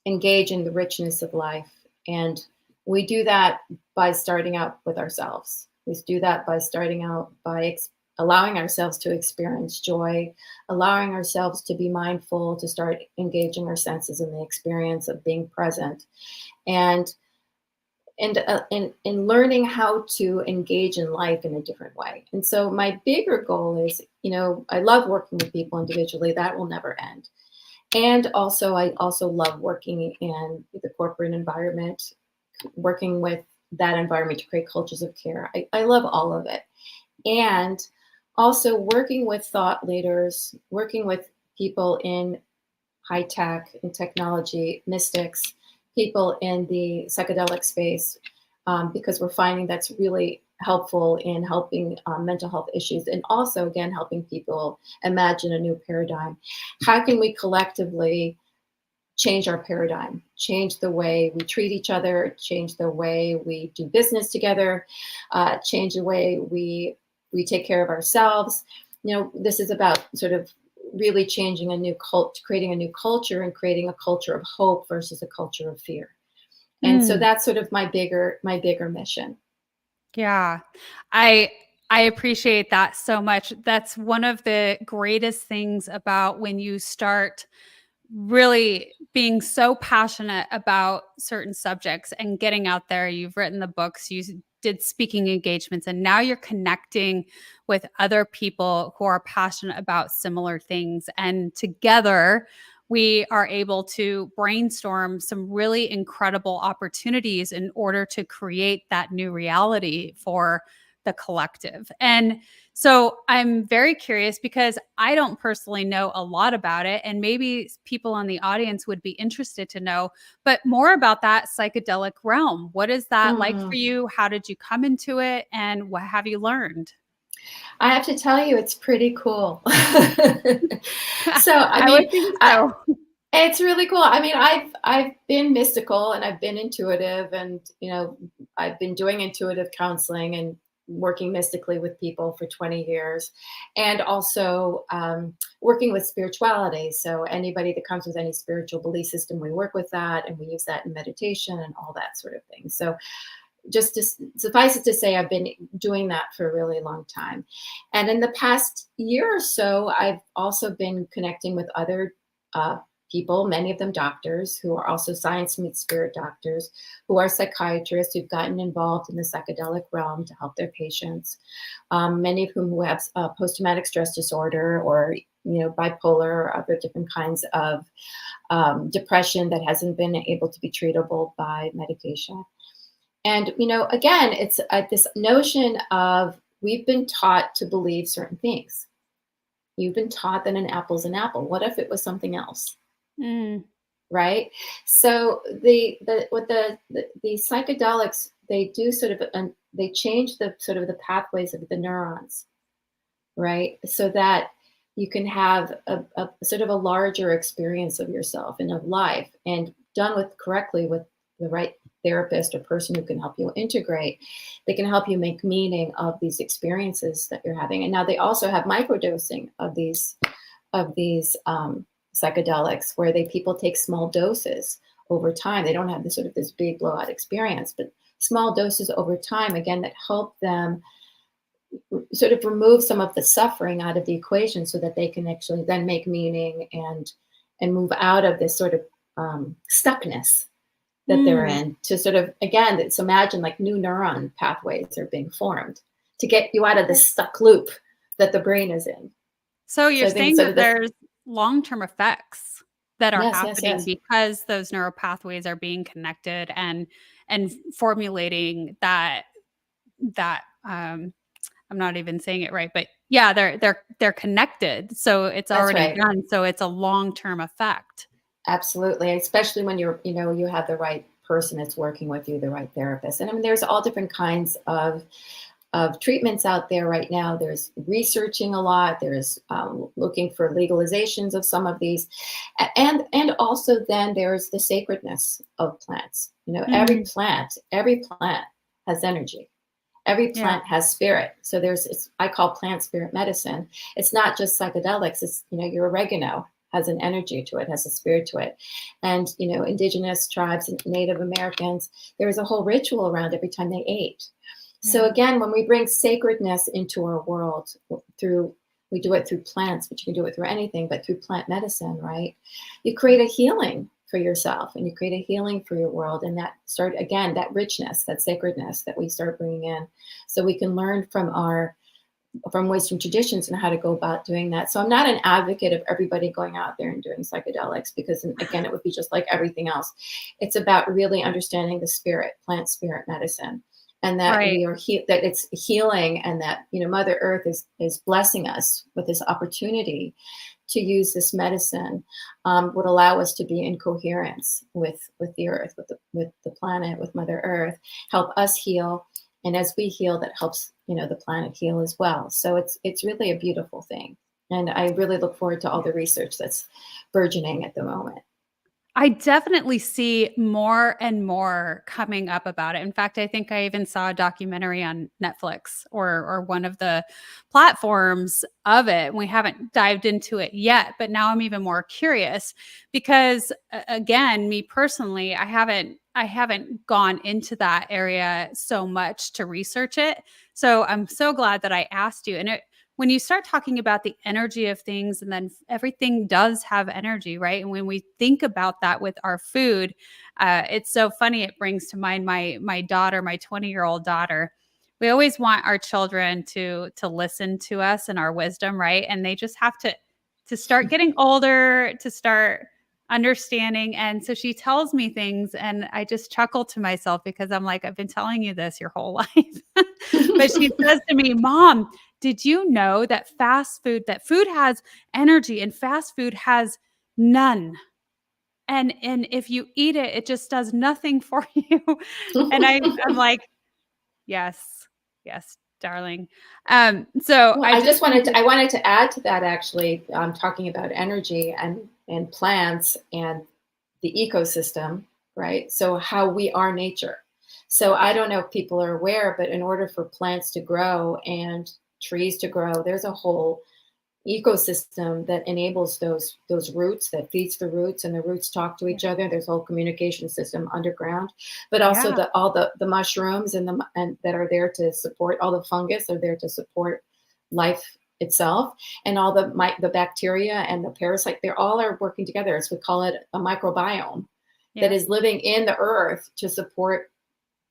Speaker 2: engage in the richness of life. And we do that by starting out with ourselves. We do that by starting out by allowing ourselves to experience joy, allowing ourselves to be mindful, to start engaging our senses in the experience of being present, and learning how to engage in life in a different way. And so my bigger goal is, I love working with people individually. That will never end. And also, I also love working in the corporate environment, working with that environment to create cultures of care. I love all of it. And also working with thought leaders, working with people in high tech and technology, mystics, people in the psychedelic space, because we're finding that's really helpful in helping mental health issues, and also, again, helping people imagine a new paradigm. How can we collectively change our paradigm, change the way we treat each other, change the way we do business together, change the way we take care of ourselves? This is about sort of really changing creating a new culture, and creating a culture of hope versus a culture of fear. And so that's sort of my bigger mission.
Speaker 1: Yeah. I appreciate that so much. That's one of the greatest things about when you start really being so passionate about certain subjects and getting out there. You've written the books, you did speaking engagements, and now you're connecting with other people who are passionate about similar things. And together, we are able to brainstorm some really incredible opportunities in order to create that new reality for the collective. And so I'm very curious, because I don't personally know a lot about it, and maybe people on the audience would be interested to know, but more about that psychedelic realm. What is that like for you? How did you come into it, and what have you learned?
Speaker 2: I have to tell you, it's pretty cool. So,
Speaker 1: I would think so.
Speaker 2: It's really cool. I mean, I've been mystical, and I've been intuitive, and I've been doing intuitive counseling and working mystically with people for 20 years, and also working with spirituality. So anybody that comes with any spiritual belief system, we work with that, and we use that in meditation and all that sort of thing. So just to suffice it to say, I've been doing that for a really long time. And in the past year or so, I've also been connecting with other people, many of them doctors, who are also science meets spirit doctors, who are psychiatrists who've gotten involved in the psychedelic realm to help their patients. Many of whom who have post-traumatic stress disorder, or bipolar, or other different kinds of depression that hasn't been able to be treatable by medication. And, again, it's this notion of, we've been taught to believe certain things. You've been taught that an apple's an apple. What if it was something else?
Speaker 1: Mm.
Speaker 2: Right? So the psychedelics, they do sort of, they change the sort of the pathways of the neurons, right? So that you can have a sort of a larger experience of yourself and of life, and done with correctly with the right therapist or person who can help you integrate. They can help you make meaning of these experiences that you're having. And now they also have microdosing of these psychedelics, where people take small doses over time. They don't have this sort of this big blowout experience, but small doses over time, again, that help them sort of remove some of the suffering out of the equation, so that they can actually then make meaning and move out of this sort of stuckness that they're in, to sort of, again, it's imagine like new neuron pathways are being formed to get you out of this stuck loop that the brain is in.
Speaker 1: So you're saying
Speaker 2: sort
Speaker 1: that
Speaker 2: of this,
Speaker 1: there's long-term effects that are
Speaker 2: yes,
Speaker 1: happening
Speaker 2: yes.
Speaker 1: because those neural pathways are being connected and formulating that I'm not even saying it right, but yeah, they're connected. So it's
Speaker 2: That's
Speaker 1: already
Speaker 2: right.
Speaker 1: done. So it's a long-term effect.
Speaker 2: Absolutely. Especially when you have the right person that's working with you, the right therapist. And I mean, there's all different kinds of treatments out there right now. There's researching a lot. There's looking for legalizations of some of these, and also then there's the sacredness of plants. Every plant has energy. Every
Speaker 1: Yeah.
Speaker 2: plant has spirit. So I call plant spirit medicine. It's not just psychedelics. It's, your oregano has an energy to it, has a spirit to it. And, indigenous tribes and Native Americans, there was a whole ritual around every time they ate. So again, when we bring sacredness into our world we do it through plants, but you can do it through anything, but through plant medicine, right? You create a healing for yourself, and you create a healing for your world. And that that richness, that sacredness that we start bringing in, so we can learn from Western traditions and how to go about doing that. So I'm not an advocate of everybody going out there and doing psychedelics, because again, it would be just like everything else. It's about really understanding the spirit, plant spirit medicine, and that
Speaker 1: Right.
Speaker 2: we are that it's healing, and that Mother Earth is blessing us with this opportunity to use this medicine, would allow us to be in coherence with the earth, with the planet, with Mother Earth, help us heal. And as we heal, that helps, the planet heal as well. So it's really a beautiful thing. And I really look forward to all the research that's burgeoning at the moment.
Speaker 1: I definitely see more and more coming up about it. In fact, I think I even saw a documentary on Netflix or one of the platforms of it. We haven't dived into it yet, but now I'm even more curious because again, me personally, I haven't gone into that area so much to research it. So I'm so glad that I asked you. And when you start talking about the energy of things, and then everything does have energy, right? And when we think about that with our food, it's so funny. It brings to mind my daughter, my 20-year-old daughter. We always want our children to listen to us and our wisdom, right? And they just have to start getting older, to start understanding. And so she tells me things, and I just chuckle to myself because I'm like, I've been telling you this your whole life. But she says to me, Mom, did you know that food has energy and fast food has none? And if you eat it, it just does nothing for you. And I'm like, yes, yes, darling. So
Speaker 2: Well,
Speaker 1: I just
Speaker 2: I wanted to add to that, actually, talking about energy and plants and the ecosystem, right? So how we are nature. So I don't know if people are aware, but in order for plants to grow and trees to grow, there's a whole ecosystem that enables those roots, that feeds the roots, and the roots talk to each other. There's a whole communication system underground, but also
Speaker 1: Yeah.
Speaker 2: all the mushrooms and that are there to support, all the fungus are there to support life itself, and all the bacteria and the parasite, they all are working together. As we call it, a microbiome that
Speaker 1: Yeah.
Speaker 2: is living in the earth to support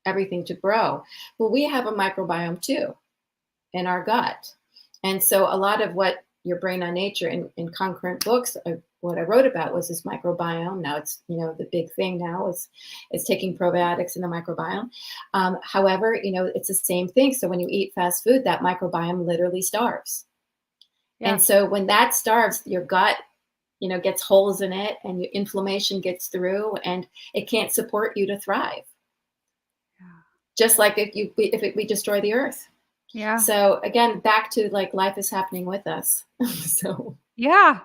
Speaker 2: everything to grow. Well, we have a microbiome too in our gut. And so a lot of what your brain on nature in concurrent books, what I wrote about was this microbiome. Now it's, the big thing now is taking probiotics in the microbiome. However, it's the same thing. So when you eat fast food, that microbiome literally starves.
Speaker 1: Yeah.
Speaker 2: And so when that starves, your gut, gets holes in it, and your inflammation gets through, and it can't support you to thrive.
Speaker 1: Yeah.
Speaker 2: Just like we destroy the earth.
Speaker 1: Yeah.
Speaker 2: So again, back to like life is happening with us. So
Speaker 1: Yeah.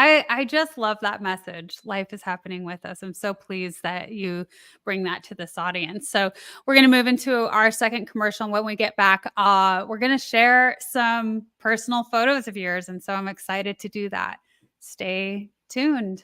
Speaker 1: I just love that message. Life is happening with us. I'm so pleased that you bring that to this audience. So we're going to move into our second commercial. And when we get back, we're going to share some personal photos of yours. And so I'm excited to do that. Stay tuned.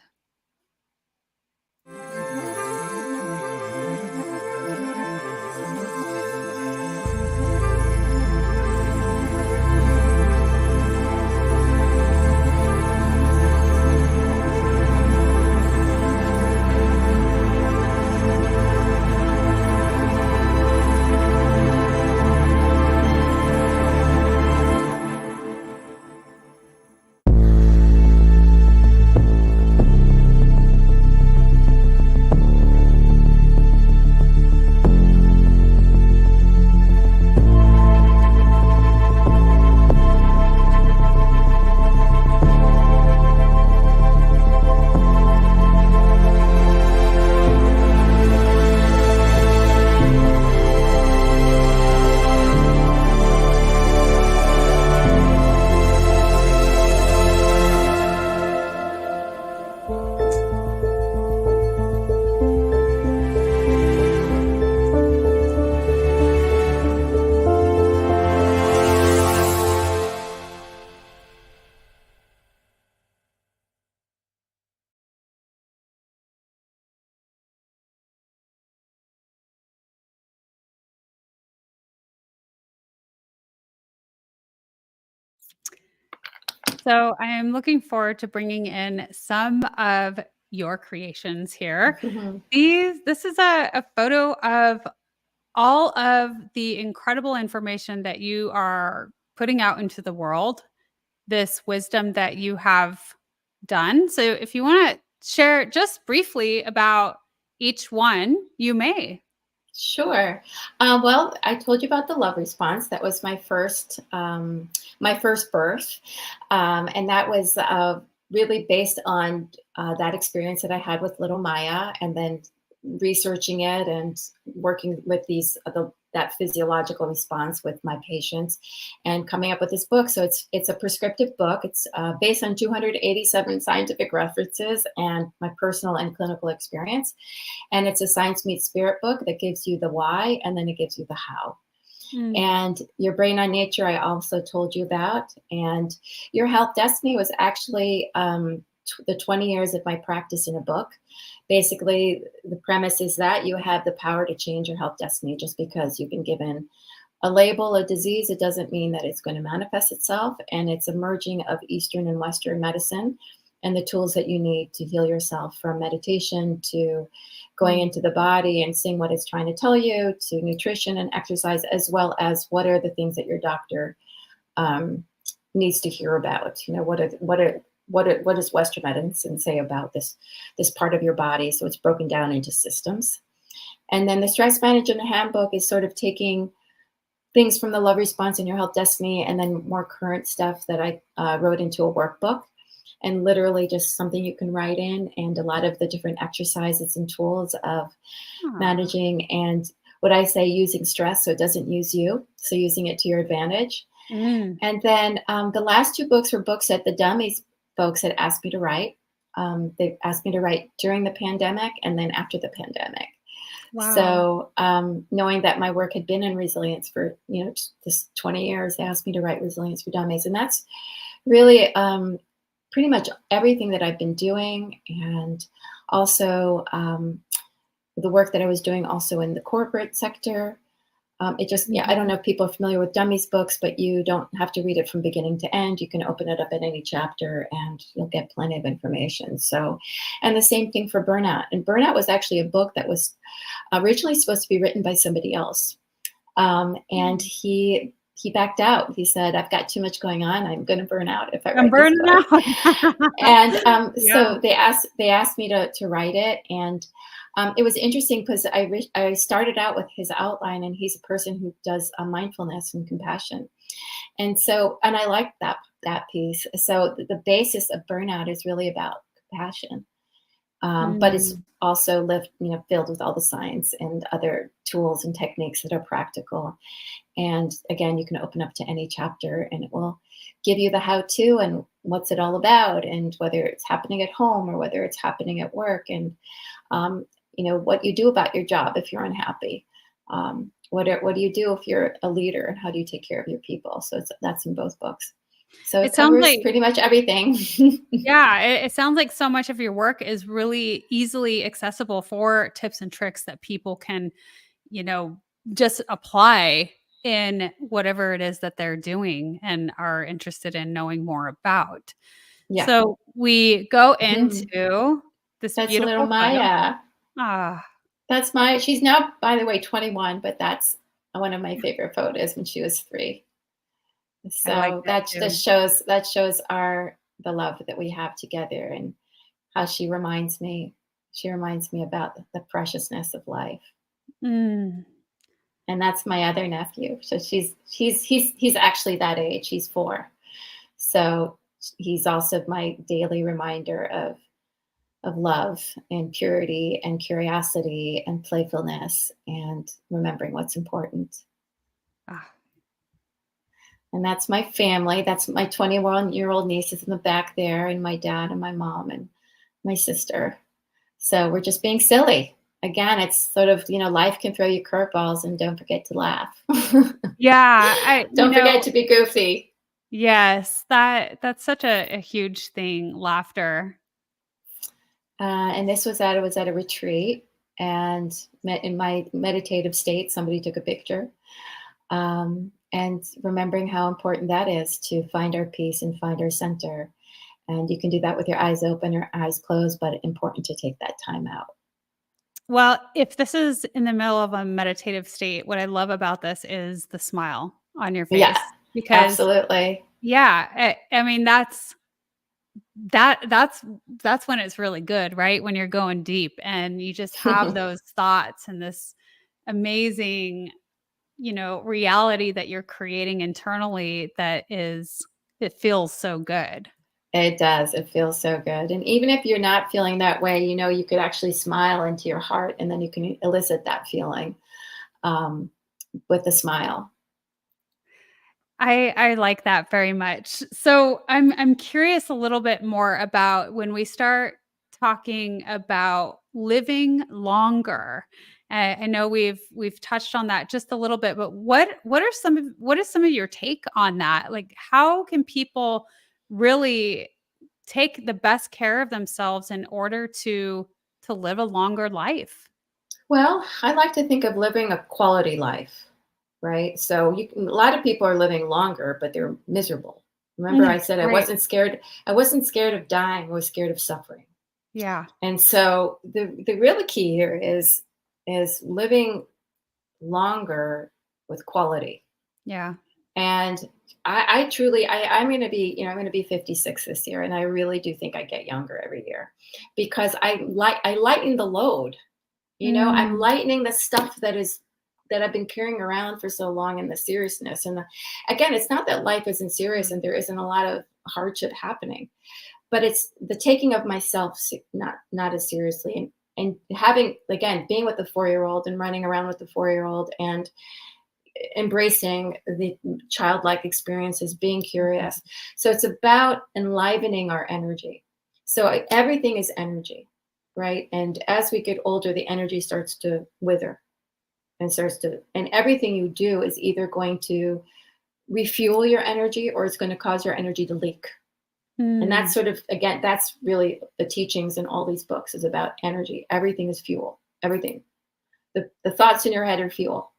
Speaker 1: So I am looking forward to bringing in some of your creations here. This is a photo of all of the incredible information that you are putting out into the world, this wisdom that you have done. So if you want to share just briefly about each one, you may.
Speaker 2: Sure. Well, I told you about the love response. That was my first birth, and that was really based on that experience that I had with little Maya, and then researching it and working with that physiological response with my patients, and coming up with this book. So it's a prescriptive book. It's based on 287 scientific references and my personal and clinical experience. And it's a science meets spirit book that gives you the why, and then it gives you the how.
Speaker 1: Mm.
Speaker 2: And your brain on nature, I also told you about. And your health destiny was actually the 20 years of my practice in a book. Basically, the premise is that you have the power to change your health destiny. Just because you've been given a label, a disease, it doesn't mean that it's going to manifest itself. And it's a merging of Eastern and Western medicine, and the tools that you need to heal yourself, from meditation to going into the body and seeing what it's trying to tell you, to nutrition and exercise, as well as what are the things that your doctor needs to hear about. What does Western medicine say about this part of your body? So it's broken down into systems. And then the stress management handbook is sort of taking things from the love response and your health destiny, and then more current stuff that I wrote into a workbook, and literally just something you can write in, and a lot of the different exercises and tools of managing, and what I say, using stress so it doesn't use you, so using it to your advantage.
Speaker 1: Mm.
Speaker 2: And then the last two books were books that the Dummies folks had asked me to write. They asked me to write during the pandemic and then after the pandemic.
Speaker 1: Wow.
Speaker 2: So knowing that my work had been in resilience for this 20 years, they asked me to write Resilience for Dummies. And that's Really, pretty much everything that I've been doing, and also the work that I was doing also in the corporate sector. It just, yeah, I don't know if people are familiar with Dummies books, but you don't have to read it from beginning to end. You can open it up at any chapter and you'll get plenty of information. So, and the same thing for Burnout. And Burnout was actually a book that was originally supposed to be written by somebody else. And he backed out. He said, "I've got too much going on. I'm going to burn out if I
Speaker 1: I'm
Speaker 2: write this
Speaker 1: burning
Speaker 2: book."
Speaker 1: out.
Speaker 2: And
Speaker 1: Yeah.
Speaker 2: so they asked me to write it, and it was interesting because I started out with his outline, and he's a person who does mindfulness and compassion, and I liked that piece. So the basis of Burnout is really about compassion, but it's
Speaker 1: Mm.
Speaker 2: also filled with all the science and other tools and techniques that are practical. And again, you can open up to any chapter and it will give you the how to and what's it all about, and whether it's happening at home or whether it's happening at work, and what you do about your job if you're unhappy. What do you do if you're a leader, and how do you take care of your people? So that's in both books. So it
Speaker 1: It sounds
Speaker 2: covers
Speaker 1: like
Speaker 2: pretty much everything.
Speaker 1: Yeah, it sounds like so much of your work is really easily accessible for tips and tricks that people can, you know, just apply in whatever it is that they're doing and are interested in knowing more about.
Speaker 2: Yeah.
Speaker 1: So we go
Speaker 2: Mhm.
Speaker 1: into this
Speaker 2: That's little
Speaker 1: beautiful photo.
Speaker 2: Maya.
Speaker 1: Ah,
Speaker 2: She's now, by the way, 21, but that's one of my favorite photos when she was 3.
Speaker 1: I like
Speaker 2: So
Speaker 1: that
Speaker 2: that
Speaker 1: too.
Speaker 2: just shows the love that we have together, and how she reminds me about the preciousness of life.
Speaker 1: Mm.
Speaker 2: And that's my other nephew. So he's actually that age. He's 4. So he's also my daily reminder of love and purity and curiosity and playfulness and remembering what's important.
Speaker 1: Ah.
Speaker 2: And that's my family. That's my 21-year-old niece is in the back there, and my dad and my mom and my sister. So we're just being silly. Again, it's sort of, life can throw you curveballs, and don't forget to laugh.
Speaker 1: Yeah,
Speaker 2: Don't forget to be goofy.
Speaker 1: yes, that's such a huge thing, laughter.
Speaker 2: And this was at a retreat, and in my meditative state, somebody took a picture. And remembering how important that is to find our peace and find our center. And you can do that with your eyes open or eyes closed, but important to take that time out.
Speaker 1: Well, if this is in the middle of a meditative state, what I love about this is the smile on your
Speaker 2: Yeah,
Speaker 1: face because
Speaker 2: absolutely.
Speaker 1: yeah, I mean that's when it's really good, right? When you're going deep and you just have those thoughts and this amazing, reality that you're creating internally it feels so good.
Speaker 2: It does. It feels so good. And even if you're not feeling that way, you could actually smile into your heart, and then you can elicit that feeling um, with a smile.
Speaker 1: I like that very much. So I'm curious a little bit more about when we start talking about living longer. I know we've touched on that just a little bit, but what is some of your take on that? Like, how can people really take the best care of themselves in order to live a longer life?
Speaker 2: Well, I like to think of living a quality life, right? So a lot of people are living longer, but they're miserable. Remember, I said I
Speaker 1: Right.
Speaker 2: wasn't scared. I wasn't scared of dying. I was scared of suffering.
Speaker 1: Yeah.
Speaker 2: And so the real key here is living longer with quality.
Speaker 1: Yeah.
Speaker 2: And I truly, I'm going to be 56 this year, and I really do think I get younger every year, because I lighten the load. I'm
Speaker 1: Mm,
Speaker 2: lightening the stuff that I've been carrying around for so long, and the seriousness. And again, it's not that life isn't serious and there isn't a lot of hardship happening, but it's the taking of myself not as seriously, and having, again, being with the 4-year-old and running around with the 4-year-old and embracing the childlike experiences, being curious. So it's about enlivening our energy. So everything is energy, right? And as we get older, the energy starts to wither, and everything you do is either going to refuel your energy, or it's going to cause your energy to leak. And that's sort of, again, that's really the teachings in all these books, is about energy. Everything is fuel. Everything. The thoughts in your head are fuel.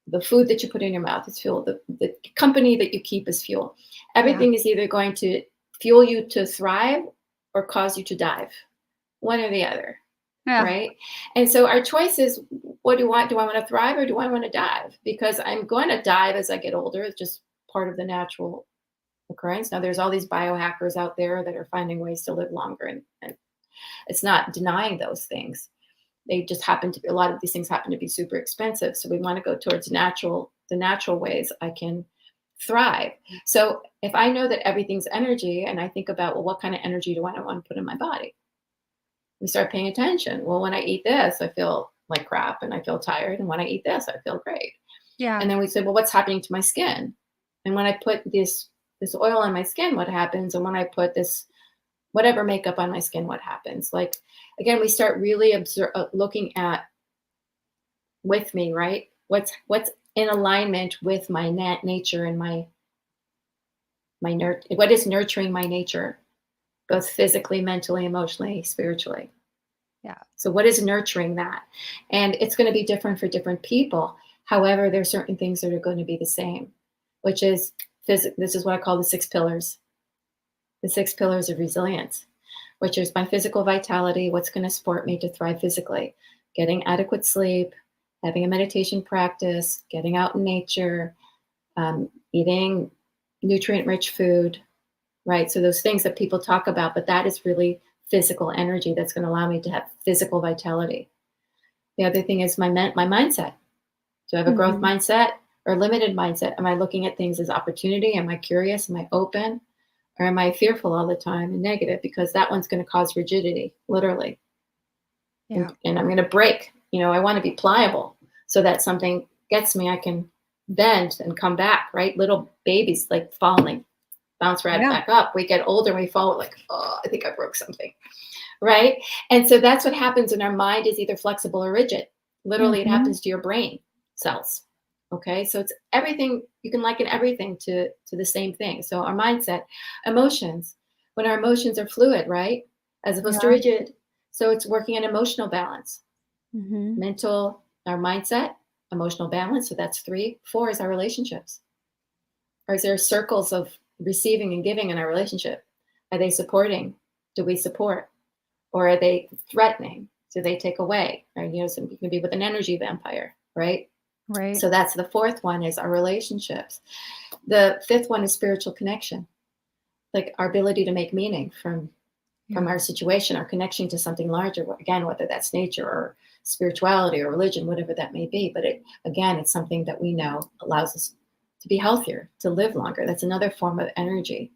Speaker 2: The food that you put in your mouth is fuel. The company that you keep is fuel. Everything is either going to fuel you to thrive or cause you to dive. One or the other. Yeah. Right? And so our choice is, what do I want? Do I want to thrive, or do I want to dive? Because I'm going to dive as I get older. It's just part of the natural occurrence. Now, there's all these biohackers out there that are finding ways to live longer, and it's not denying those things. They just happen to be, a lot of these things happen to be super expensive. So we want to go towards the natural ways I can thrive. So if I know that everything's energy, and I think about, well, what kind of energy do I want to put in my body? We start paying attention. Well, when I eat this, I feel like crap and I feel tired. And when I eat this, I feel great. Yeah. And then we say, well, what's happening to my skin? And when I put this oil on my skin, what happens? And when I put this whatever makeup on my skin, what happens? Like, again, we start really looking at, with me, right? What's in alignment with my nature and my what is nurturing my nature, both physically, mentally, emotionally, spiritually. Yeah. So what is nurturing that? And it's going to be different for different people. However, there are certain things that are going to be the same, which is this is what I call the 6 pillars. The 6 pillars of resilience, which is my physical vitality, what's going to support me to thrive physically, getting adequate sleep, having a meditation practice, getting out in nature, eating nutrient-rich food, right? So those things that people talk about, but that is really physical energy that's going to allow me to have physical vitality. The other thing is my mindset. Do I have a growth mindset or a limited mindset? Am I looking at things as opportunity? Am I curious? Am I open? Or am I fearful all the time and negative? Because that one's going to cause rigidity, literally. Yeah. And I'm going to break. I want to be pliable so that something gets me, I can bend and come back, right? Little babies like falling, bounce right back up. We get older and we fall like, oh, I think I broke something, right? And so that's what happens when our mind is either flexible or rigid. Literally, it happens to your brain cells. Okay, so it's everything. You can liken everything to the same thing. So our mindset, emotions, when our emotions are fluid, right, as opposed to rigid. So it's working on emotional balance, mental, our mindset, emotional balance. So that's 3. 4 is our relationships. Or is there circles of receiving and giving in our relationship? Are they supporting? Do we support? Or are they threatening? Do they take away? Or so you can be with an energy vampire, right? Right. So that's the 4th one, is our relationships. The 5th one is spiritual connection, like our ability to make meaning from our situation, our connection to something larger. Again, whether that's nature or spirituality or religion, whatever that may be. But it's something that we know allows us to be healthier, to live longer. That's another form of energy.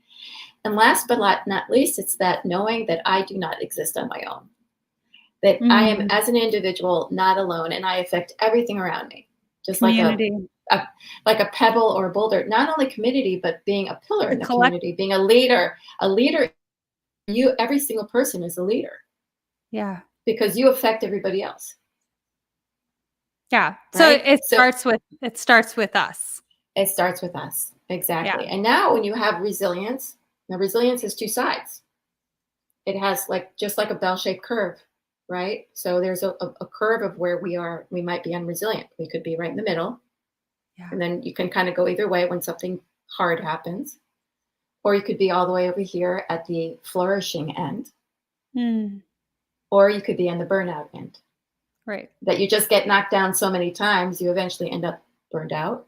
Speaker 2: And last but not least, it's that knowing that I do not exist on my own, that I am, as an individual, not alone, and I affect everything around me. Just community. like a pebble or a boulder, not only community, but being a pillar in the community, being a leader. Every single person is a leader. Yeah. Because you affect everybody else.
Speaker 1: Yeah. Right? So it starts with us.
Speaker 2: It starts with us. Exactly. Yeah. And now when you have resilience, now resilience has 2 sides. It has just like a bell-shaped curve. Right? So there's a curve of where we might be unresilient. We could be right in the middle. Yeah. And then you can kind of go either way when something hard happens. Or you could be all the way over here at the flourishing end. Or you could be on the burnout end. Right. That you just get knocked down so many times, you eventually end up burned out.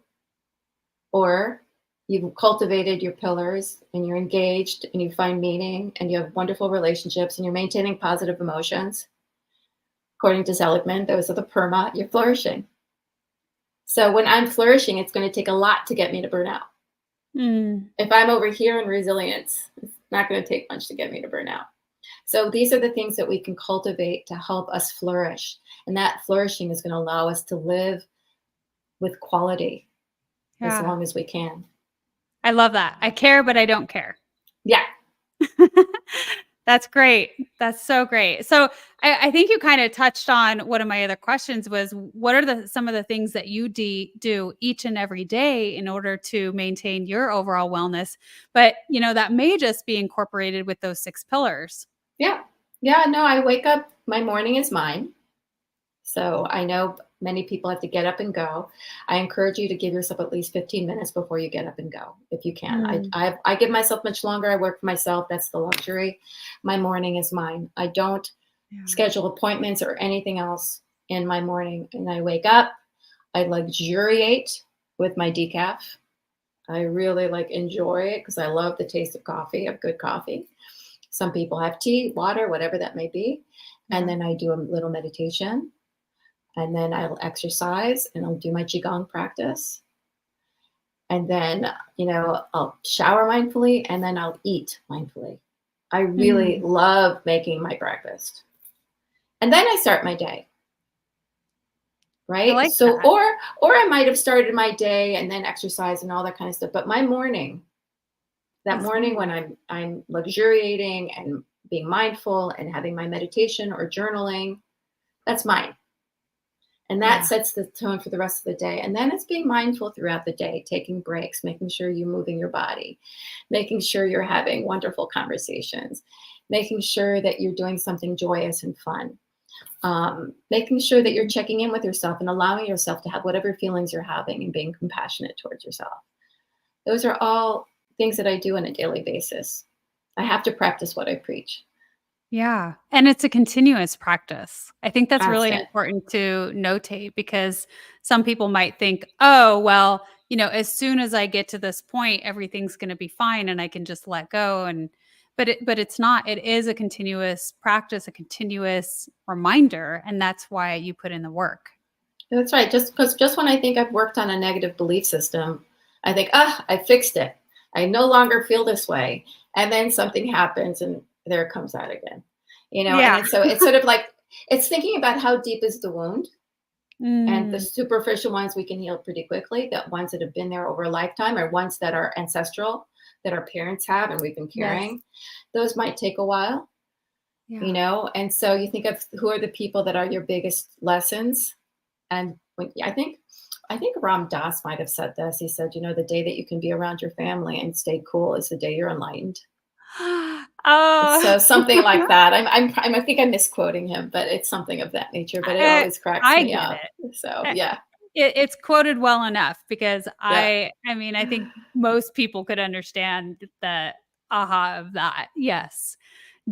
Speaker 2: Or you've cultivated your pillars and you're engaged and you find meaning and you have wonderful relationships and you're maintaining positive emotions. According to Seligman, those are the PERMA, you're flourishing. So when I'm flourishing, it's going to take a lot to get me to burnout. If I'm over here in resilience, it's not going to take much to get me to burnout. So these are the things that we can cultivate to help us flourish. And that flourishing is going to allow us to live with quality as long as we can.
Speaker 1: I love that. I care, but I don't care.
Speaker 2: Yeah.
Speaker 1: That's great. That's so great. So I think you kind of touched on one of my other questions was what are some of the things that you do each and every day in order to maintain your overall wellness? But that may just be incorporated with those 6 pillars.
Speaker 2: Yeah. Yeah. No, I wake up, my morning is mine. So I know many people have to get up and go. I encourage you to give yourself at least 15 minutes before you get up and go, if you can. I give myself much longer. I work for myself. That's the luxury. My morning is mine. I don't schedule appointments or anything else in my morning. And I wake up, I luxuriate with my decaf. I really enjoy it because I love the taste of coffee, of good coffee. Some people have tea, water, whatever that may be. And then I do a little meditation. And then I'll exercise and I'll do my Qigong practice. And then, I'll shower mindfully and then I'll eat mindfully. I really love making my breakfast. And then I start my day. Right? So, that. or I might have started my day and then exercise and all that kind of stuff. But my morning, morning when I'm luxuriating and being mindful and having my meditation or journaling, that's mine. And that sets the tone for the rest of the day. And then it's being mindful throughout the day, taking breaks, making sure you're moving your body, making sure you're having wonderful conversations, making sure that you're doing something joyous and fun, making sure that you're checking in with yourself and allowing yourself to have whatever feelings you're having and being compassionate towards yourself. Those are all things that I do on a daily basis. I have to practice what I preach.
Speaker 1: Yeah. And it's a continuous practice. I think that's really
Speaker 2: Constant.
Speaker 1: important to notate because some people might think, oh, well, as soon as I get to this point, everything's going to be fine and I can just let go. But it's not. It is a continuous practice, a continuous reminder. And that's why you put in the work.
Speaker 2: That's right. Just when I think I've worked on a negative belief system, I think, I fixed it. I no longer feel this way. And then something happens and there it comes out again, and so it's sort of it's thinking about how deep is the wound, and the superficial ones we can heal pretty quickly. The ones that have been there over a lifetime or ones that are ancestral, that our parents have and we've been carrying, those might take a while, and so you think of who are the people that are your biggest lessons. And I think Ram Dass might have said this. He said, the day that you can be around your family and stay cool is the day you're enlightened.
Speaker 1: Oh,
Speaker 2: so something like that. I think I'm misquoting him, but it's something of that nature. But it always cracks me up. So yeah,
Speaker 1: it's quoted well enough because I think most people could understand the aha of that. Yes,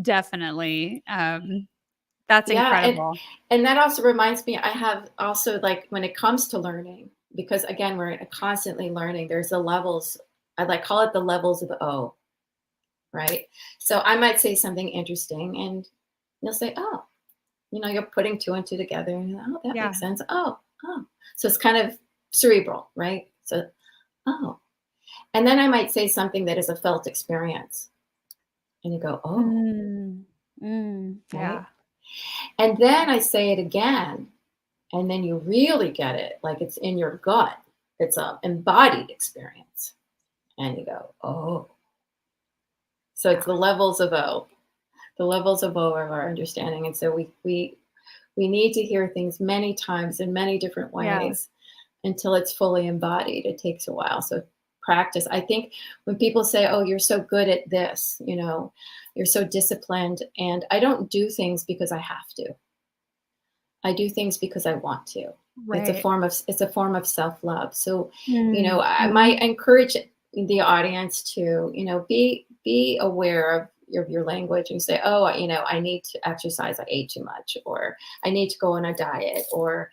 Speaker 1: definitely. That's incredible.
Speaker 2: And that also reminds me. I have also when it comes to learning, because again we're constantly learning. There's the levels. I call it the levels of O. Right. So I might say something interesting and you'll say, oh, you're putting 2 and 2 together and that makes sense. Oh. So it's kind of cerebral, right? So, oh. And then I might say something that is a felt experience and you go, oh. Right? And then I say it again and then you really get it. Like it's in your gut. It's an embodied experience. And you go, oh. So it's the levels of O. The levels of O are our understanding. And so we need to hear things many times in many different ways until it's fully embodied. It takes a while. So practice. I think when people say, oh, you're so good at this, you're so disciplined. And I don't do things because I have to. I do things because I want to. Right. It's a form of self-love. So, I might encourage the audience to, be aware of your language and say, oh, I need to exercise. I ate too much, or I need to go on a diet, or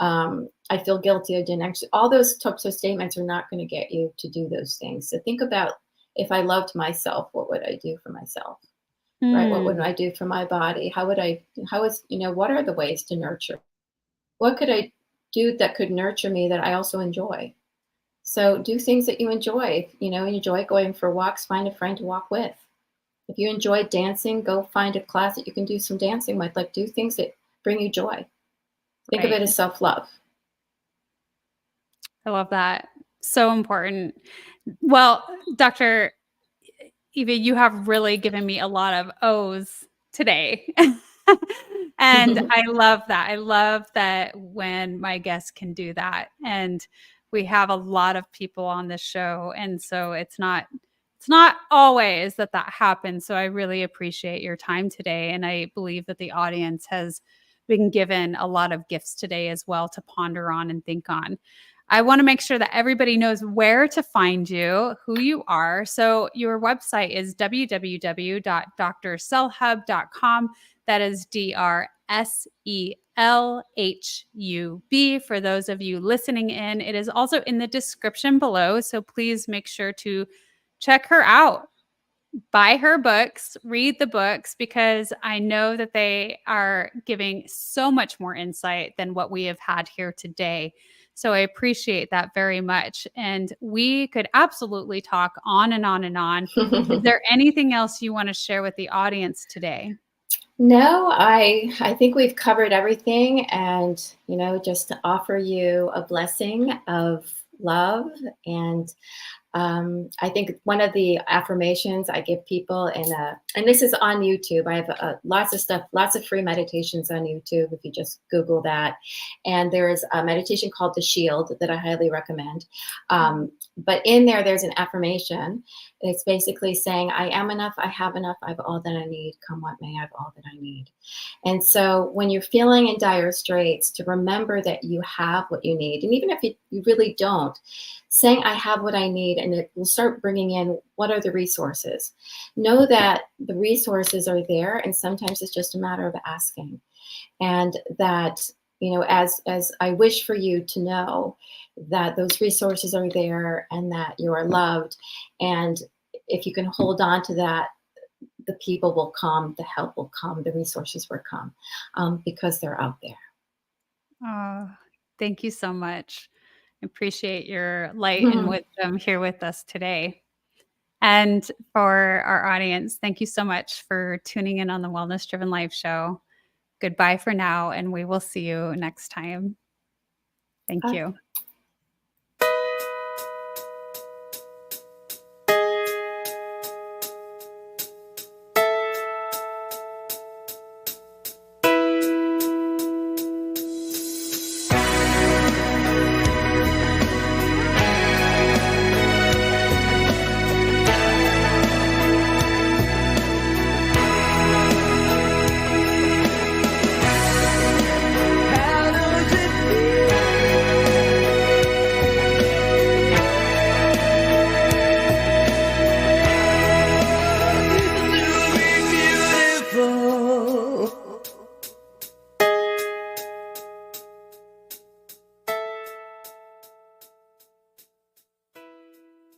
Speaker 2: I feel guilty. I didn't actually. All those types of statements are not going to get you to do those things. So think about, if I loved myself, what would I do for myself? Right? What would I do for my body? What are the ways to nurture? What could I do that could nurture me that I also enjoy? So do things that you enjoy. You enjoy going for walks, find a friend to walk with. If you enjoy dancing, go find a class that you can do some dancing with. Do things that bring you joy. Think of it as self-love.
Speaker 1: I love that. So important. Well, Doctor, Eva, you have really given me a lot of O's today. And I love that. I love that when my guests can do that. And we have a lot of people on this show. And so it's not always that happens. So I really appreciate your time today. And I believe that the audience has been given a lot of gifts today as well to ponder on and think on. I want to make sure that everybody knows where to find you, who you are. So your website is www.drselhub.com. That is DRSELHUB. For those of you listening in, it is also in the description below. So please make sure to check her out. Buy her books, read the books, because I know that they are giving so much more insight than what we have had here today. So I appreciate that very much. And we could absolutely talk on and on and on. Is there anything else you want to share with the audience today?
Speaker 2: No, I think we've covered everything, and just to offer you a blessing of love. And I think one of the affirmations I give people, and this is on YouTube. I have lots of stuff, lots of free meditations on YouTube if you just Google that. And there's a meditation called The Shield that I highly recommend. But in there's an affirmation. It's basically saying, I am enough, I have enough, I have all that I need, come what may, I have all that I need. And so when you're feeling in dire straits, to remember that you have what you need. And even if you really don't, saying, I have what I need, and it will start bringing in, what are the resources? Know that the resources are there, and sometimes it's just a matter of asking. And that, as I wish for you to know that those resources are there and that you are loved. And if you can hold on to that, the people will come, the help will come, the resources will come, because they're out there.
Speaker 1: Oh, thank you so much. I appreciate your light and wisdom here with us today. And for our audience, thank you so much for tuning in on the Wellness Driven Life Show. Goodbye for now, and we will see you next time. Thank you.